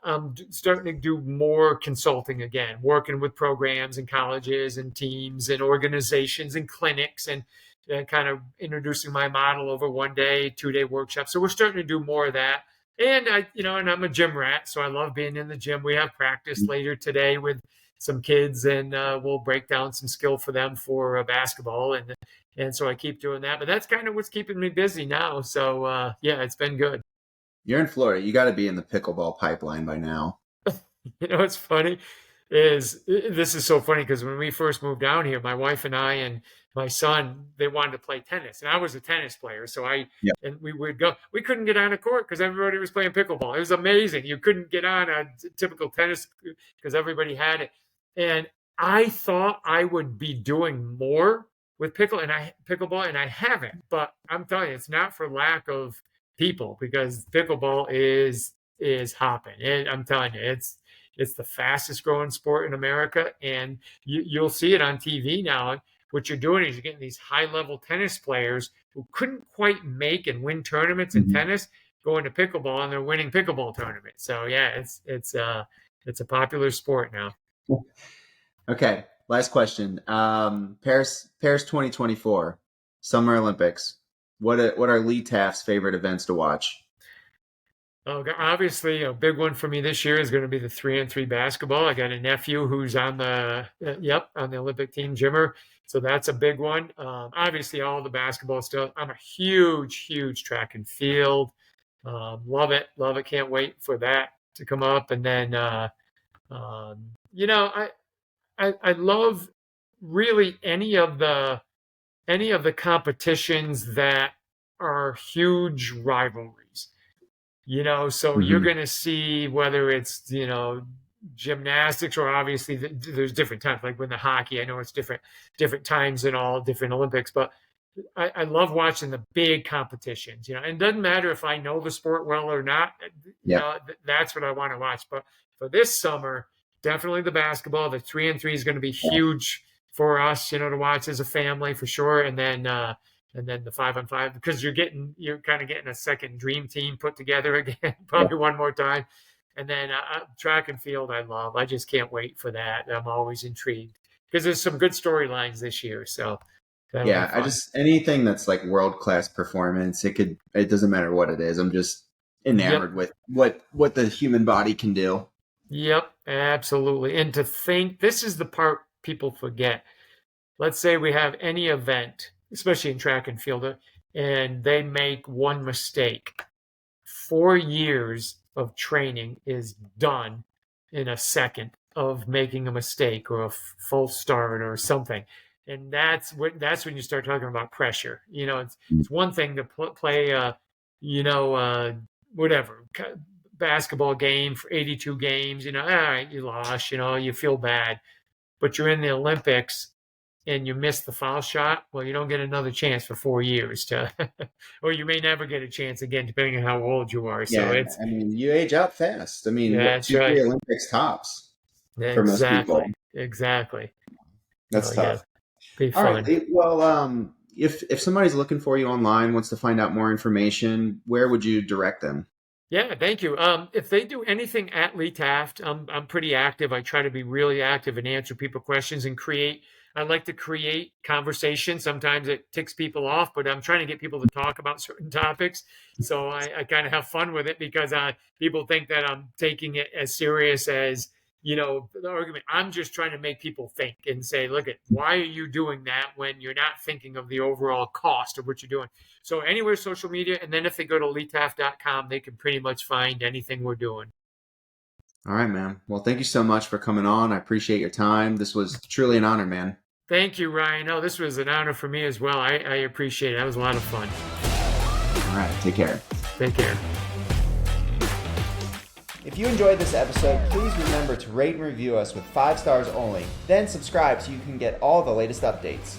[SPEAKER 1] I'm starting to do more consulting again, working with programs and colleges and teams and organizations and clinics and kind of introducing my model over 1 day, 2 day workshop. So we're starting to do more of that. And and I'm a gym rat, so I love being in the gym. We have practice later today with some kids, and we'll break down some skill for them for basketball, and so I keep doing that. But that's kind of what's keeping me busy now. So yeah, it's been good.
[SPEAKER 2] You're in Florida. You got to be in the pickleball pipeline by now.
[SPEAKER 1] What's funny is this is so funny because when we first moved down here, my wife and I and my son, they wanted to play tennis, and I was a tennis player. So
[SPEAKER 2] Yep.
[SPEAKER 1] and we would go. We couldn't get on a court because everybody was playing pickleball. It was amazing. You couldn't get on a typical tennis because everybody had it. And I thought I would be doing more with pickleball, and I haven't. But I'm telling you, it's not for lack of people because pickleball is hopping. And I'm telling you, it's the fastest growing sport in America, and you'll see it on TV now. What you're doing is you're getting these high level tennis players who couldn't quite make and win tournaments in tennis going to pickleball, and they're winning pickleball tournaments. So yeah, it's a popular sport now.
[SPEAKER 2] Okay, last question. Paris 2024 Summer Olympics. What are Lee Taft's favorite events to watch?
[SPEAKER 1] Obviously, a big one for me this year is going to be the 3-on-3 basketball. I got a nephew who's on the on the Olympic team, Jimmer. So that's a big one. Obviously, all the basketball stuff. I'm a huge track and field. Love it. Can't wait for that to come up. And then, I love really any of the competitions that are huge rivalries. So you're going to see whether it's gymnastics, or obviously there's different times, like when the hockey, I know it's different times in all different Olympics, but I love watching the big competitions, and it doesn't matter if I know the sport well or not. That's what I want to watch. But for this summer, definitely the basketball. The 3-on-3 is going to be huge for us, to watch as a family for sure. And then the 5-on-5, because you're kind of getting a second dream team put together again, probably one more time. And then track and field, I just can't wait for that. I'm always intrigued because there's some good storylines this year. So
[SPEAKER 2] I just, anything that's like world-class performance, it doesn't matter what it is. I'm just enamored with what the human body can do.
[SPEAKER 1] Yep, absolutely. And to think, this is the part people forget. Let's say we have any event, especially in track and field, and they make one mistake. 4 years of training is done in a second of making a mistake or a false start or something. And that's when you start talking about pressure. It's one thing to play whatever basketball game for 82 games, all right, you lost, you feel bad, but you're in the Olympics and you miss the foul shot. Well, you don't get another chance for 4 years or you may never get a chance again, depending on how old you are. So
[SPEAKER 2] you age out fast.
[SPEAKER 1] That's
[SPEAKER 2] 2,
[SPEAKER 1] right.
[SPEAKER 2] 3 Olympics tops for most people.
[SPEAKER 1] Exactly.
[SPEAKER 2] That's tough.
[SPEAKER 1] Be
[SPEAKER 2] All
[SPEAKER 1] fun.
[SPEAKER 2] right. Well, if somebody's looking for you online, wants to find out more information, where would you direct them?
[SPEAKER 1] Yeah, thank you. If they do anything at Lee Taft, I'm pretty active. I try to be really active and answer people questions and I like to create conversation. Sometimes it ticks people off, but I'm trying to get people to talk about certain topics. So I kind of have fun with it because people think that I'm taking it as serious as, the argument. I'm just trying to make people think and say, look, why are you doing that when you're not thinking of the overall cost of what you're doing? So anywhere social media, and then if they go to leetaft.com, they can pretty much find anything we're doing.
[SPEAKER 2] All right, man. Well, thank you so much for coming on. I appreciate your time. This was truly an honor, man.
[SPEAKER 1] Thank you, Ryan. No, this was an honor for me as well. I appreciate it. That was a lot of fun.
[SPEAKER 2] All right. Take care.
[SPEAKER 1] Take care.
[SPEAKER 2] If you enjoyed this episode, please remember to rate and review us with 5 stars only. Then subscribe so you can get all the latest updates.